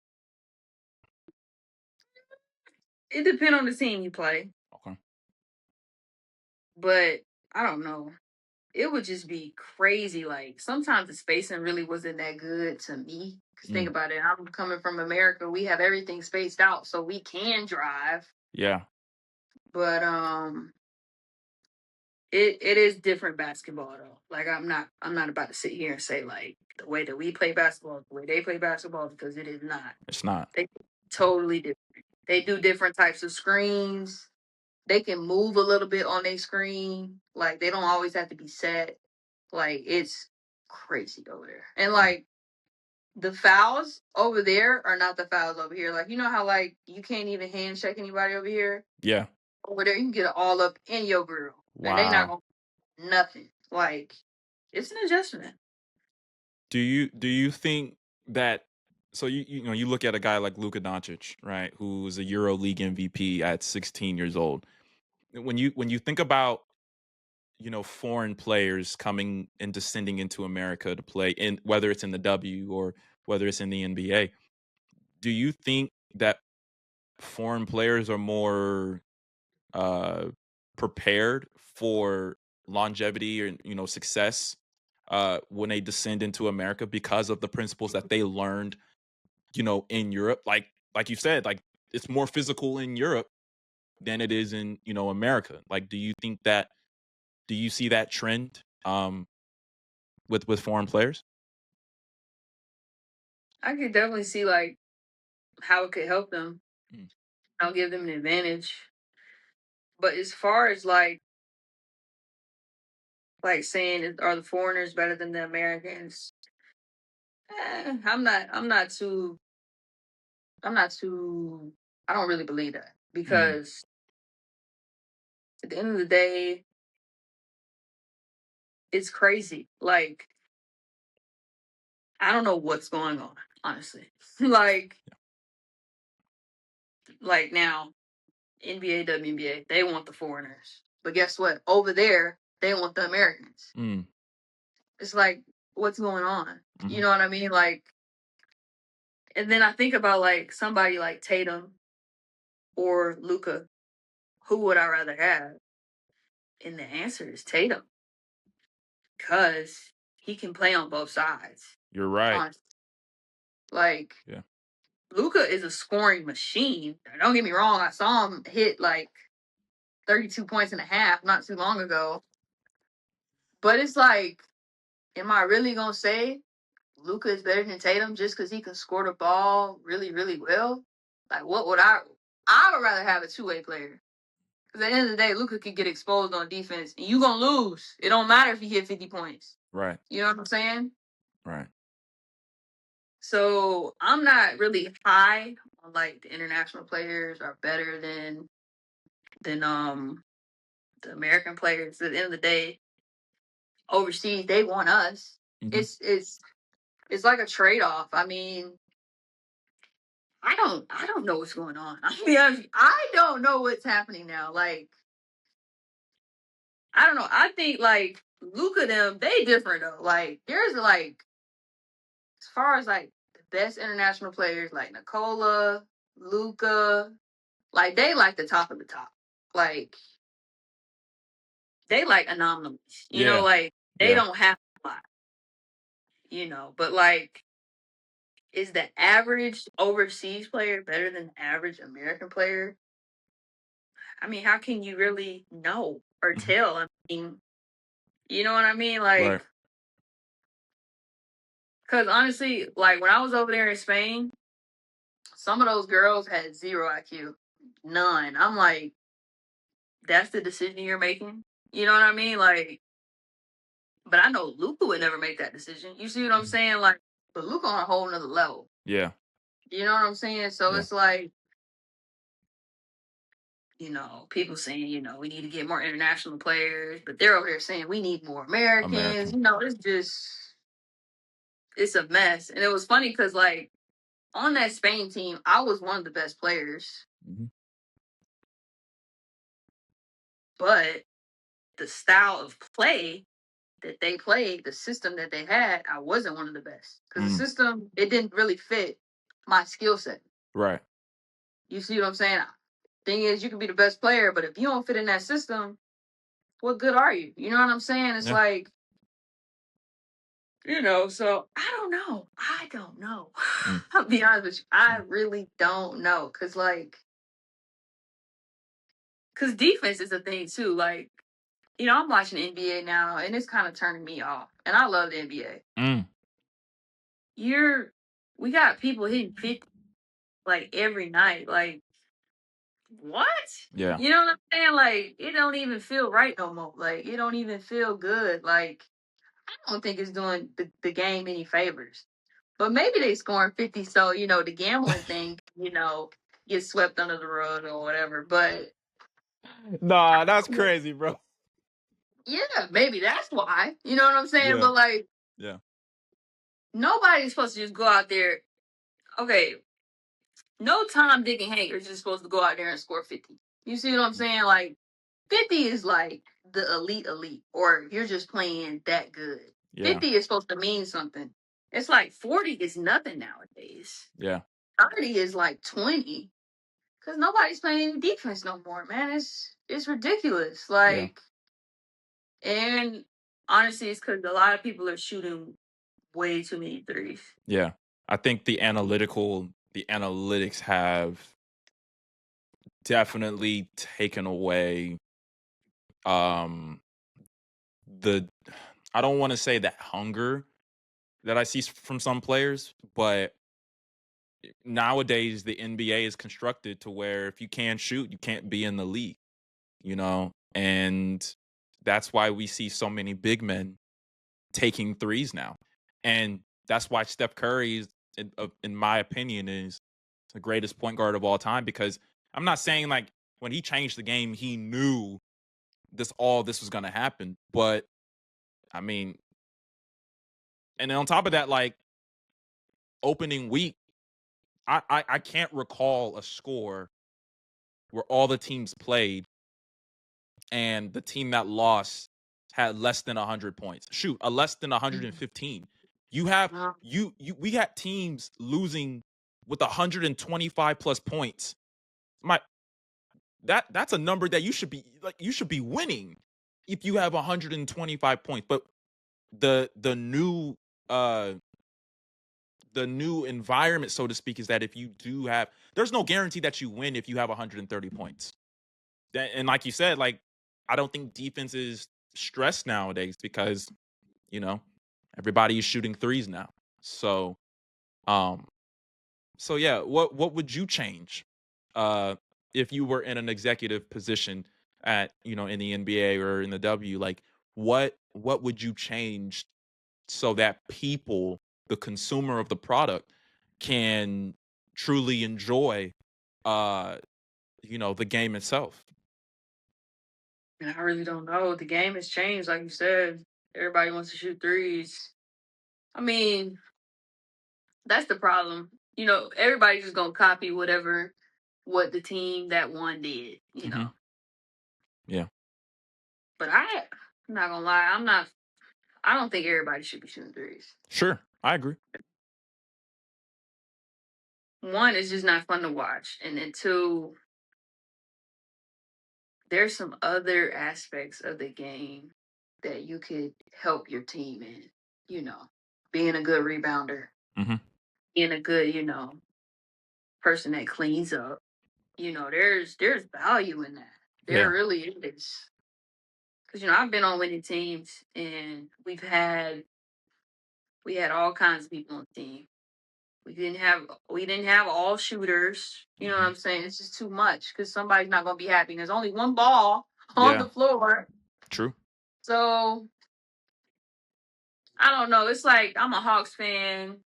it depends on the team you play, Okay. but I don't know. It would just be crazy. Like sometimes the spacing really wasn't that good to me. Cause think Mm. about it, I'm coming from America. We have everything spaced out, so we can drive. Yeah. But it is different basketball though. Like I'm not about to sit here and say like the way that we play basketball, the way they play basketball, because it is not. It's not. They totally different. They do different types of screens. They can move a little bit on their screen. Like they don't always have to be set. Like it's crazy over there. And like the fouls over there are not the fouls over here. Like you know how like you can't even handshake anybody over here? Yeah. Over there you can get it all up in your grill. And they not Wow. gonna nothing. Like it's an adjustment. Do you think that so you look at a guy like Luka Doncic, right, who's a Euro League MVP at 16 years old. When you think about foreign players coming and descending into America to play in whether it's in the W or whether it's in the NBA, do you think that foreign players are more uh prepared for longevity or success when they descend into America because of the principles that they learned in Europe, like you said, like it's more physical in Europe than it is in America. Like do you see that trend with foreign players? I could definitely see like how it could help them. Mm. I'll give them an advantage. But as far as like saying are the foreigners better than the Americans? I'm not too I don't really believe that Mm. because at the end of the day, it's crazy. Like I don't know what's going on, honestly. like like now NBA, WNBA, they want the foreigners. But guess what? Over there, they want the Americans. Mm. It's like, what's going on? You Mhm. know what I mean? Like, and then I think about like somebody like Tatum or Luca. Who would I rather have? And the answer is Tatum because he can play on both sides. You're right. Honestly, like Yeah. Luca is a scoring machine. Don't get me wrong. I saw him hit like 32 points and a half not too long ago. But it's like, am I really gonna say Luca is better than Tatum just because he can score the ball really, really well? Like, what would I would rather have a two-way player. Because at the end of the day, Luca could get exposed on defense, and you gonna lose. It don't matter if he hit 50 points. Right. You know what I'm saying? Right. So I'm not really high on like the international players are better than the American players. At the end of the day, overseas they want us. Mhm. It's like a trade off. I mean, I don't know what's going on. I'll be honest, I don't know what's happening now. Like I don't know. I think like Luca them, they different though. Like there's like as far as like the best international players like Nicola, Luca, like they like the top of the top. Like they like anomalies. Yeah. Like they Yeah. don't have a lot, but like is the average overseas player better than the average American player? I mean, how can you really know or Mhm. tell? I mean, you know what I mean? Right. Like, because honestly, like when I was over there in Spain, some of those girls had zero IQ, none. I'm like, that's the decision you're making. You know what I mean? Like, but I know Luca would never make that decision. You see what I'm Mhm. saying? Like, but Luca on a whole nother level. Yeah. You know what I'm saying? So Yeah. it's like, people saying, we need to get more international players, but they're over here saying we need more Americans. American. It's a mess. And it was funny because, like, on that Spain team, I was one of the best players, Mhm. but the style of play that they played, the system that they had, I wasn't one of the best because the Mm. system, it didn't really fit my skill set. Right. You see what I'm saying? Thing is, you can be the best player, but if you don't fit in that system, what good are you? You know what I'm saying? It's Yeah. like, so I don't know. I don't know. Mm. I'll be honest with you. I Mm. really don't know. Cause defense is a thing too. Like, I'm watching the NBA now and it's kind of turning me off. And I love the NBA. Mm. We got people hitting 50 like every night. Like, what? Yeah. You know what I'm saying? Like, it don't even feel right no more. Like, it don't even feel good. Like, I don't think it's doing the game any favors. But maybe they scoring 50, so the gambling thing, gets swept under the rug or whatever. But Nah, that's crazy, bro. yeah, maybe that's why. You know what I'm saying? Yeah. But like Yeah. nobody's supposed to just go out there. Okay, no Tom, Dick, and Hank are just supposed to go out there and score 50. You see what I'm saying? Like 50 is like the elite, or you're just playing that good. Yeah. 50 is supposed to mean something. It's like 40 is nothing nowadays. Yeah. 30 is like 20. Cause nobody's playing any defense no more, man. It's ridiculous. Yeah. Like, and honestly, it's because a lot of people are shooting way too many threes. Yeah. I think the analytics have definitely taken away um the I don't want to say that hunger that I see from some players, but nowadays the NBA is constructed to where if you can't shoot, you can't be in the league, you know? And that's why we see so many big men taking threes now. And that's why Steph Curry is, in my opinion, is the greatest point guard of all time because I'm not saying like when he changed the game, he knew this was going to happen, but I mean, and then on top of that, like opening week, I can't recall a score where all the teams played and the team that lost had less than 100 points. Shoot, a less than Mhm. 115. You have Wow. you we got teams losing with 125 plus points. My that's a number that you should be winning if you have 125 points. But the new uh the new environment, so to speak, is that if you do have, there's no guarantee that you win if you have 130 points. And like you said, like I don't think defense is stressed nowadays because you know everybody is shooting threes now. So um so yeah, what would you change uh if you were in an executive position at in the NBA or in the W? Like what would you change so that people, the consumer of the product, can truly enjoy uh the game itself? And I really don't know. The game has changed, like you said. Everybody wants to shoot threes. I mean, that's the problem. Everybody's just gonna copy what the team that won did. Hmm. Yeah. But I'm not gonna lie. I don't think everybody should be shooting threes. Sure, I agree. One, it's just not fun to watch, and then two, there's some other aspects of the game that you could help your team in. You know, being a good rebounder, Hmm. being a good, person that cleans up. There's value in that. There Yeah. really is. Because I've been on winning teams, and we had all kinds of people on the team. We didn't have all shooters. You know what Mhm. I'm saying? It's just too much because somebody's not gonna be happy. There's only one ball on Yeah. the floor, True. so I don't know. It's like I'm a Hawks fan,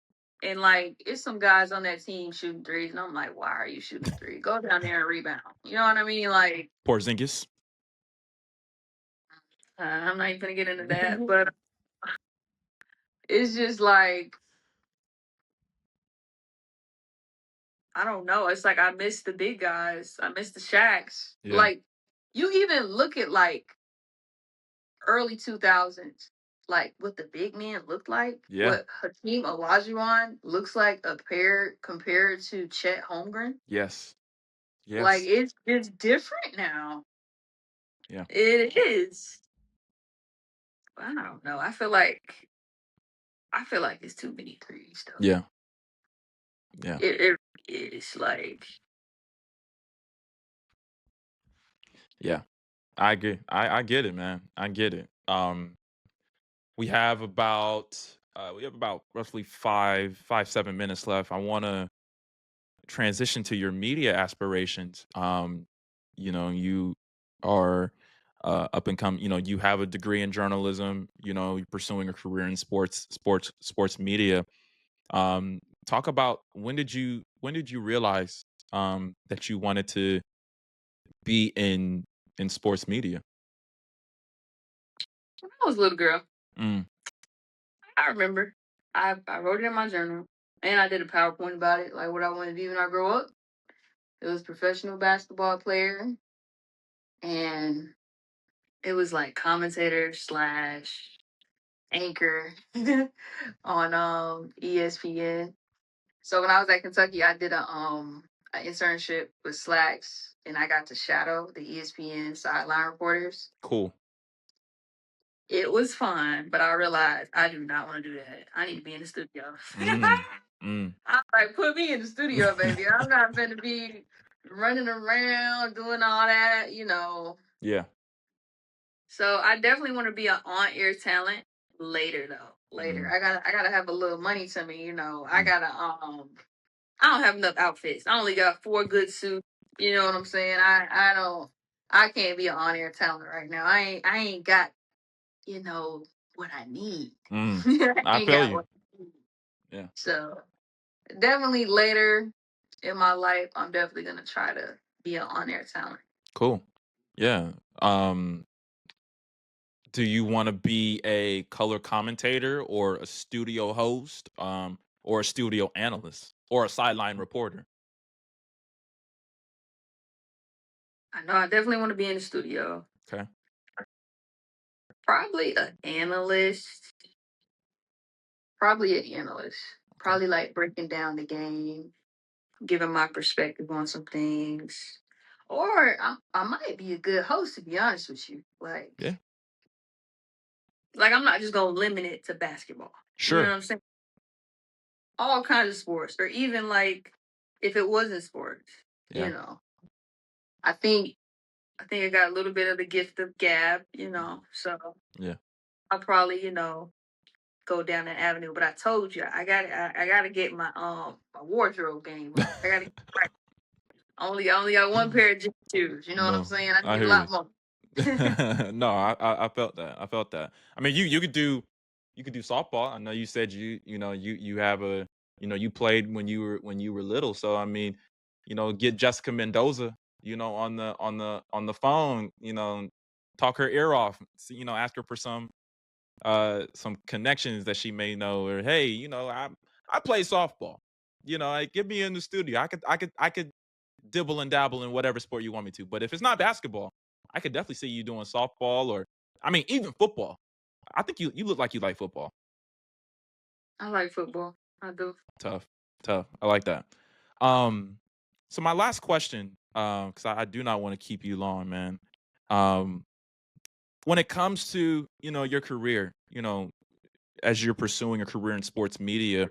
and like it's some guys on that team shooting threes, and I'm like, why are you shooting a three? Go down there and rebound. You know what I mean? Like Porzingis. I'm not even gonna get into that, but it's just like I don't know. It's like I miss the big guys. I miss the Shaqs. Yeah. Like you even look at like early 2000s, like what the big men looked like, Yeah. what Hakeem Olajuwon looks like compared to Chet Holmgren. Yes. Like Yes. it's different now. Yeah. It is. I don't know. I feel like it's too many threes though. Yeah. Yeah. It is like Yeah. I agree. I get it, man. I get it. We have about roughly 7 minutes left. I want to transition to your media aspirations. You are up and come. You have a degree in journalism. You're pursuing a career in sports media. Talk about when did you realize that you wanted to be in sports media? when I was a little girl. Mm, I remember. I wrote it in my journal and I did a PowerPoint about it, like what I want to be when I grow up. It was professional basketball player, and it was like commentator slash anchor on ESPN. So when I was at Kentucky, I did an internship with Slacks, and I got to shadow the ESPN sideline reporters. cool. It was fun, but I realized I do not want to do that. I need to be in the studio. Mm, mm. I'm like, put me in the studio, baby. I'm not going to be running around doing all that. Yeah. So I definitely want to be an on-air talent later, though. Later, Mm, I gotta have a little money to me. I mm, gotta I don't have enough outfits. I only got 4 good suits. You know what I'm saying? I don't. I can't be an on-air talent right now. I ain't got what I need. mm. I I ain't feel got you. what I need. Yeah. So definitely later in my life, I'm definitely gonna try to be an on-air talent. Cool. Yeah. Do you want to be a color commentator or a studio host, or a studio analyst or a sideline reporter? I know I definitely want to be in the studio. Okay. Probably an analyst. Probably an analyst. Okay. Probably like breaking down the game, giving my perspective on some things. Or I might be a good host, to be honest with you. Yeah. Like I'm not just gonna limit it to basketball. You know Sure. what I'm saying? All kinds of sports, or even like if it wasn't sports. You Yeah. know, I think I got a little bit of the gift of gab. So Yeah. I'll probably go down that avenue. But I told you I gotta get my wardrobe game up. I gotta get right. I only got one pair of gym shoes. You know what I'm No, saying? I I need a hear you. lot more. No, I felt that. I felt that. I mean, you could do softball. I know you said you have you played when you were little. So I mean, get Jessica Mendoza, on the phone, talk her ear off. Ask her for some connections that she may know, or hey, I play softball. Like, get me in the studio. I could dibble and dabble in whatever sport you want me to. But if it's not basketball, I could definitely see you doing softball, or I mean even football. I think you look like you like football. I like football. I do. Tough, tough. I like that. Um, so my last question, because I do not want to keep you long, man. Um, when it comes to your career, as you're pursuing a career in sports media,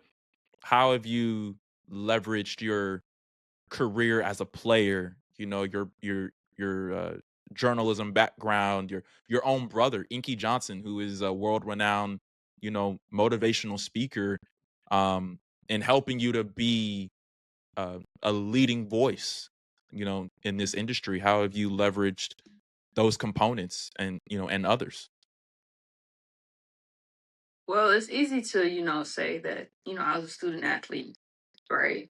how have you leveraged your career as a player? Your journalism background, your own brother, Inky Johnson, who is a world renowned, motivational speaker, um, and helping you to be a leading voice, in this industry. How have you leveraged those components and others? Well, it's easy to, say that, I was a student athlete, right?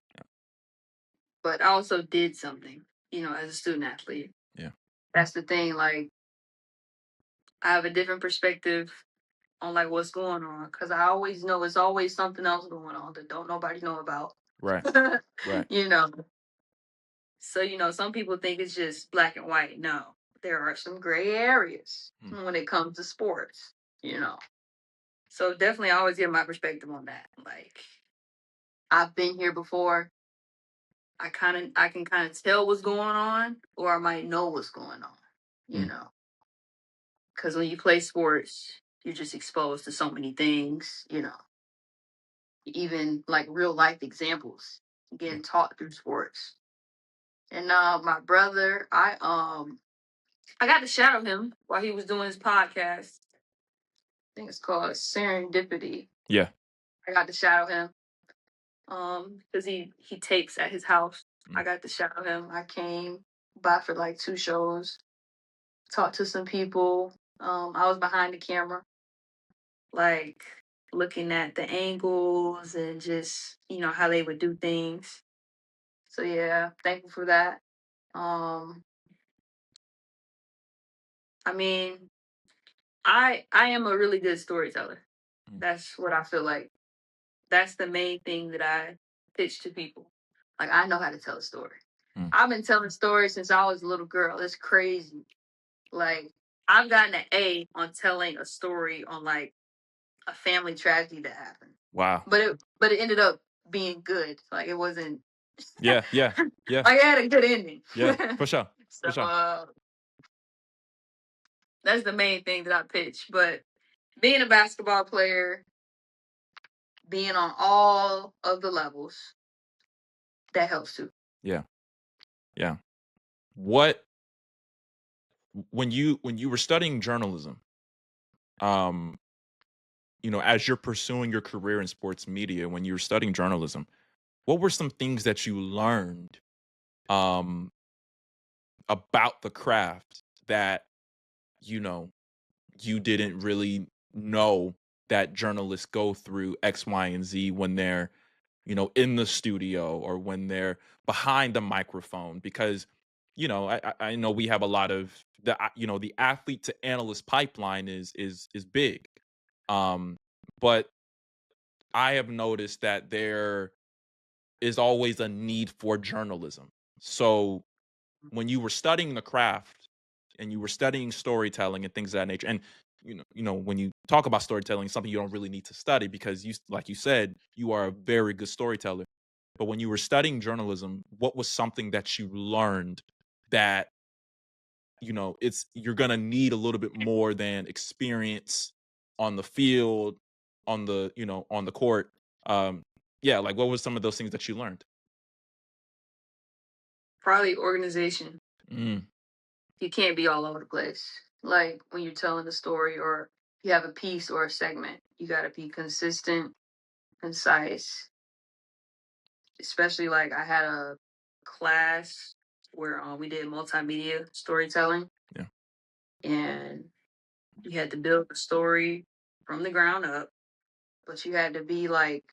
But I also did something, as a student athlete. Yeah. That's the thing. Like, I have a different perspective on like what's going on because I always know it's always something else going on that don't nobody know about. Right. Right. you know. So, some people think it's just black and white. No, there are some gray areas Mm. when it comes to sports, you know. So definitely I always give my perspective on that. Like I've been here before. I can kind of tell what's going on or I might know what's going on, you Mm. know. Cuz when you play sports, you're just exposed to so many things, even like real life examples Yeah. getting taught through sports. And my brother, I got to shadow him while he was doing his podcast. I think it's called Serendipity. Yeah. I got to shadow him because he tapes at his house. Mm. I got to shadow him. I came by for like 2 shows, talked to some people. I was behind the camera, like looking at the angles and just how they would do things. So yeah, thankful for that. Um, I mean, I am a really good storyteller. Mm. That's what I feel like. That's the main thing that I pitch to people. Like I know how to tell a story. Mm. I've been telling stories since I was a little girl. It's crazy. Like I've gotten an A on telling a story on like a family tragedy that happened. Wow. But it ended up being good. Like it wasn't Yeah. Yeah. Yeah. like it had a good ending. Yeah. For sure. so For sure. that's the main thing that I pitch. But being a basketball player, being on all of the levels, that helps too. Yeah. Yeah. What when you were studying journalism, um, as you're pursuing your career in sports media, when you were studying journalism, what were some things that you learned um about the craft that you know you didn't really know that journalists go through X, Y, and Z when they're, in the studio or when they're behind the microphone? Because, I know we have a lot of the athlete to analyst pipeline is big. Um, but I have noticed that there is always a need for journalism. So when you were studying the craft and you were studying storytelling and things of that nature, and when you talk about storytelling, it's something you don't really need to study because like you said, you are a very good storyteller. But when you were studying journalism, what was something that you learned that you're gonna need a little bit more than experience on the field, on the court? Um, yeah, like what was some of those things that you learned? Probably organization. Mm. You can't be all over the place. Like when you're telling a story or you have a piece or a segment, you got to be consistent, concise. Especially like I had a class where we did multimedia storytelling Yeah. and you had to build a story from the ground up, but you had to be like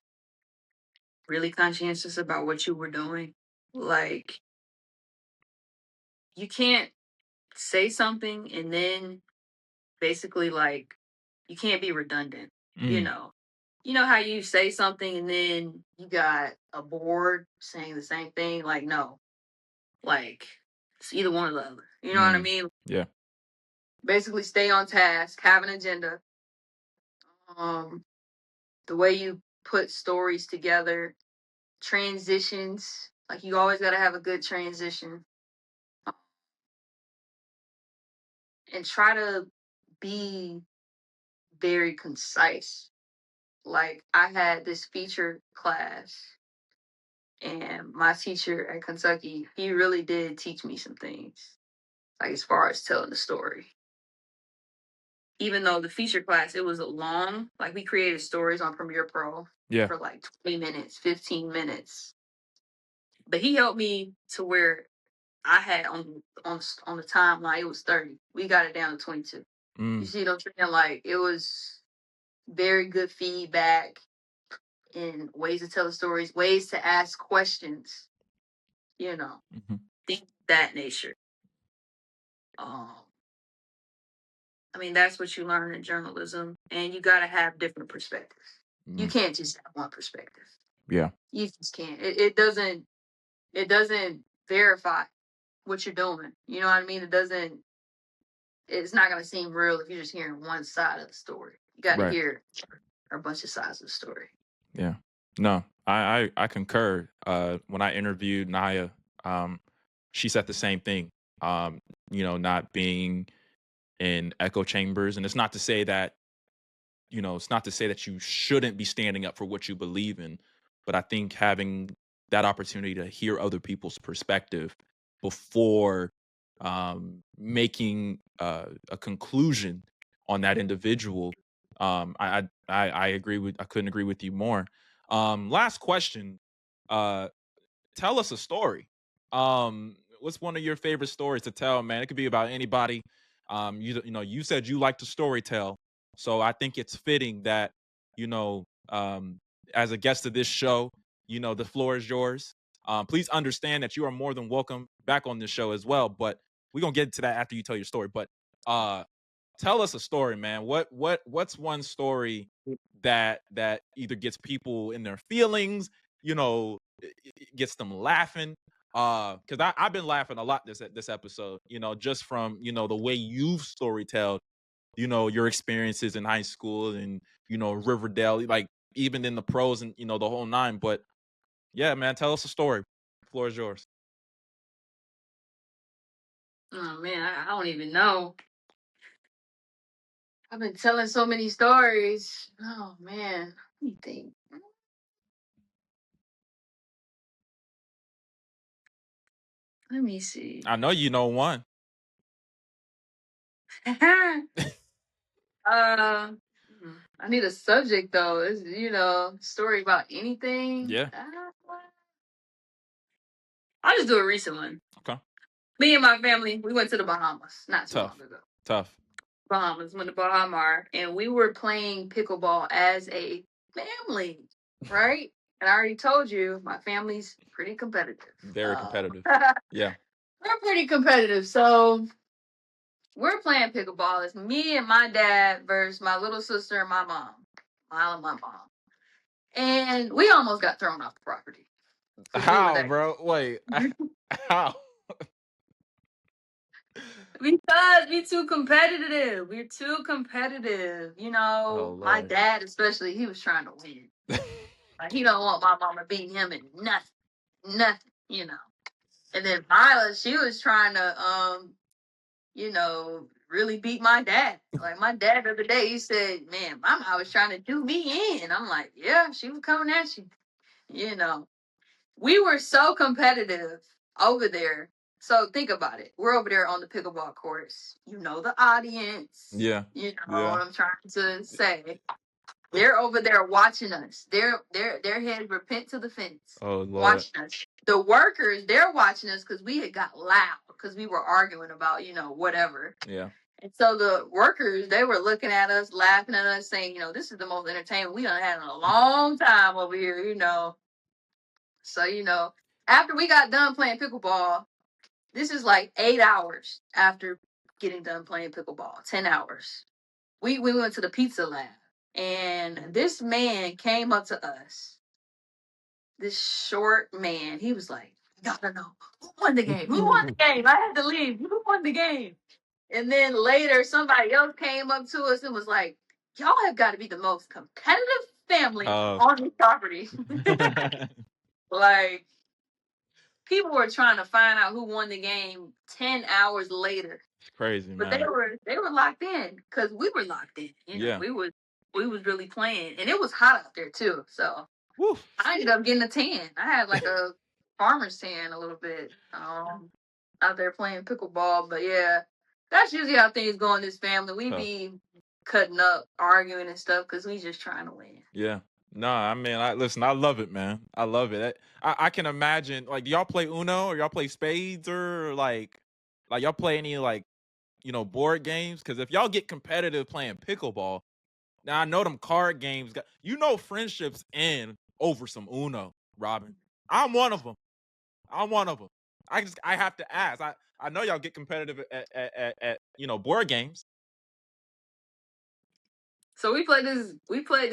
really conscientious about what you were doing. Like you can't say something and then basically like you can't be redundant, you Mm. know. You know how you say something and then you got a board saying the same thing? Like, no. Like it's either one or the other. You know what I Mm. mean? Yeah. Basically stay on task, have an agenda. Um the way you put stories together, transitions, like you always gotta have a good transition. And try to be very concise. Like I had this feature class and my teacher at Kentucky, he really did teach me some things. like as far as telling the story. Even though the feature class, it was long, like we created stories on Premiere Pro Yeah. for like 20 minutes, 15 minutes. But he helped me to where I had on the timeline, it was 30. We got it down to 22. You Mm. see what I'm saying? Like it was very good feedback and ways to tell the stories, ways to ask questions, you know, Mm-hmm. things of that nature. Um, I mean, that's what you learn in journalism, and you got to have different perspectives. You Mm. can't just have one perspective. Yeah. You just can't. It doesn't verify what you're doing. You know what I mean? It's not going to seem real if you're just hearing one side of the story. You got to Right. hear a bunch of sides of the story. Yeah. No, I concur. When I interviewed Naya, she said the same thing. Not being in echo chambers, and it's not to say that you shouldn't be standing up for what you believe in, but I think having that opportunity to hear other people's perspective before making a conclusion on that individual, I agree with. I couldn't agree with you more. Last question. Uh, Tell us a story. What's one of your favorite stories to tell, man? It could be about anybody. You said you like to story tell, so I think it's fitting that you know, um, as a guest of this show, the floor is yours. Please understand that you are more than welcome back on this show as well. But we're gonna get into that after you tell your story. But uh, tell us a story, man. What's one story that either gets people in their feelings, it gets them laughing. Because I've been laughing a lot this episode, just from the way you've storytelled, your experiences in high school and Riverdale, like even in the pros and the whole nine. But yeah, man, tell us a story. The floor is yours. Oh man, I don't even know. I've been telling so many stories. Oh man, let me think. Let me see. I know you know one. uh, I need a subject though. It's, story about anything. Yeah. I'll just do a recent one. Okay. Me and my family, we went to the Bahamas not too long Tough. ago. Tough. Bahamas, went to Bahamar, and we were playing pickleball as a family, right? And I already told you, my family's pretty competitive. Very competitive. Yeah. We're pretty competitive, so we're playing pickleball. It's me and my dad versus my little sister and my mom. My mom. And we almost got thrown off the property. Because we were How, that bro? Wait. How? because we too competitive. We're too competitive. Oh My Lord. dad especially, he was trying to win. Like he don't want my mama beating him in nothing. And then Viola, she was trying to really beat my dad. Like my dad the other day, he said, "Man, Mama was trying to do me in." I'm like, "Yeah, she was coming at you." You know, we were so competitive over there. So think about it. We're over there on the pickleball courts. The audience. Yeah. You know Yeah. what I'm trying to say. They're over there watching us. Their heads were pinned to the fence, Oh Lord. watching us. The workers, they're watching us because we had got loud because we were arguing about whatever. Yeah. And so the workers, they were looking at us, laughing at us, saying, this is the most entertainment we done had in a long time over here. So after we got done playing pickleball, this is like 8 hours after getting done playing pickleball, 10 hours. We went to the pizza lab. And this man came up to us, this short man. He was like, "Gotta know who won the game. Who won the game? I had to leave. Who won the game?" And then later, somebody else came up to us and was like, "Y'all have got to be the most competitive family Oh. on this property." Like, people were trying to find out who won the game 10 hours later. It's crazy, But they man. were locked in because we were locked in. Yeah. We was really playing, and it was hot out there too. So Woo. I ended up getting a tan. I had like a farmer's tan a little bit. out there playing pickleball. But yeah, that's usually how things go in this family. We Tough. be cutting up, arguing and stuff because we just trying to win. Yeah. No, I mean, I listen. I love it, man. I love it. I can imagine. Like, do y'all play Uno or y'all play spades or like y'all play any like board games? Because if y'all get competitive playing pickleball, now I know them card games. Friendships end over some Uno, Robyn. I'm one of them. I'm one of them. I have to ask. I know y'all get competitive at board games. So we played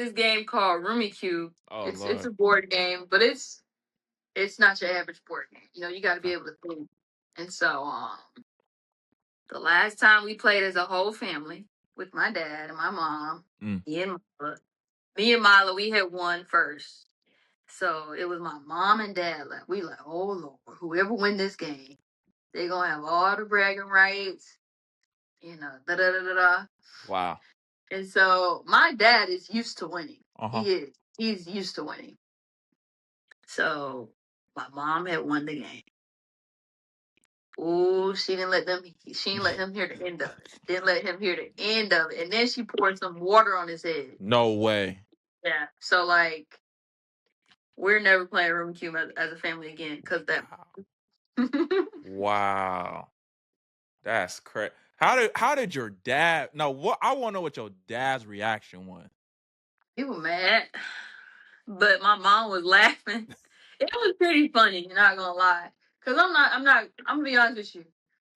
this game called Roomy Cube. Oh It's Lord. a board game, but it's not your average board game. You got to be Okay. able to think. And so the last time we played as a whole family with my dad and my mom, Mm. me and Mila, me and Mila, we had won first. So it was my mom and dad. Like we like, oh Lord, whoever win this game, they gonna have all the bragging rights. Da da da da da. Wow. And so my dad is used to winning. Uh huh. He is. He's used to winning. So my mom had won the game. Ooh, she didn't let them. She didn't let him hear the end of it. Didn't let him hear the end of it. And then she poured some water on his head. No way. Yeah. So like, we're never playing room cube as a family again because that. Wow. Wow. That's crazy. How did your dad? No, what I want to know what your dad's reaction was. He was mad, but my mom was laughing. It was pretty funny. Not gonna lie, because I'm gonna be honest with you.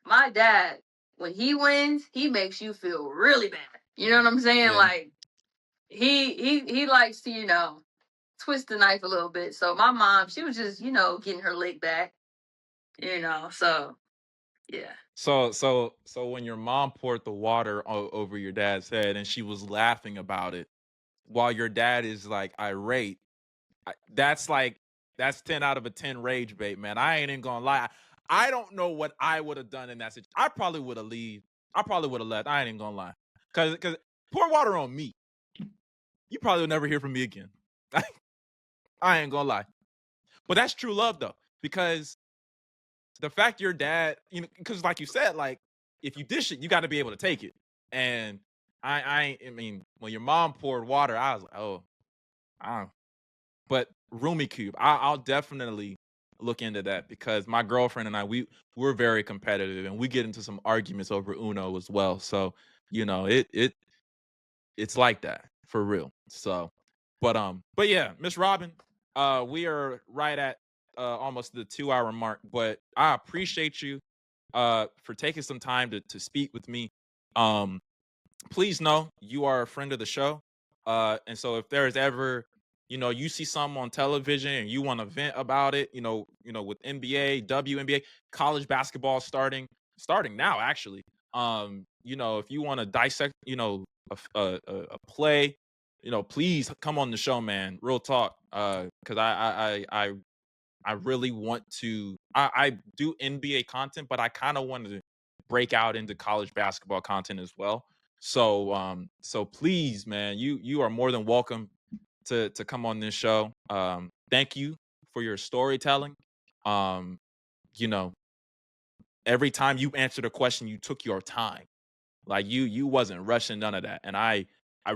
My dad, when he wins, he makes you feel really bad. You know what I'm saying? Yeah. Like he likes to twist the knife a little bit. So my mom, she was just getting her lick back. So yeah. So when your mom poured the water over your dad's head and she was laughing about it while your dad is like irate, that's 10 out of a 10 rage bait, man. I ain't even gonna lie. I don't know what I would have done in that situation. I probably would have leave. I probably would have left. I ain't even gonna lie. Cause pour water on me. You probably will never hear from me again. I ain't gonna lie. But that's true love though. Because the fact your dad, because like you said, like if you dish it, you got to be able to take it. And I mean, when your mom poured water, I was like, oh, I don't. But Roomy Cube, I'll definitely look into that because my girlfriend and we're very competitive and we get into some arguments over Uno as well. So it's like that for real. So, but yeah, Miss Robyn, we are right at almost the 2 hour mark, but I appreciate you for taking some time to speak with me. Um, Please know you are a friend of the show. And so if there is ever, you see something on television and you want to vent about it, with NBA, WNBA, college basketball starting now actually. If you want to dissect, a play, please come on the show, man. Real talk. Because I really want to. I do NBA content, but I kind of want to break out into college basketball content as well. So please, man, you are more than welcome to come on this show. Thank you for your storytelling. Um, you know, every time you answered a question, you took your time. Like you wasn't rushing none of that, and I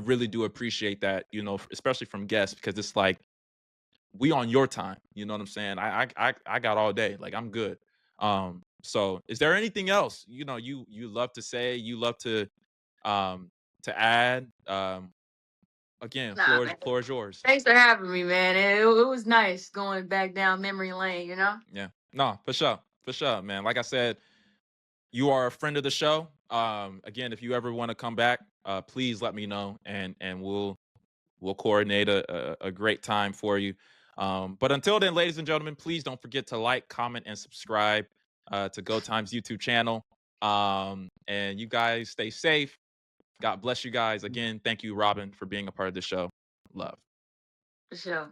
really do appreciate that. Especially from guests because it's like we on your time. You know what I'm saying? I got all day. Like I'm good. So is there anything else you love to say? You love um to add? Again, Nah, floor is man. floor is yours. Thanks for having me, man. It was nice going back down memory lane. Yeah. No, for sure. For sure, man. Like I said, you are a friend of the show. Again, if you ever want to come back, please let me know and we'll coordinate a great time for you. But until then, ladies and gentlemen, please don't forget to like, comment, and subscribe to Go Times YouTube channel. And you guys stay safe. God bless you guys. Again, thank you, Robyn, for being a part of the show. Love. For sure.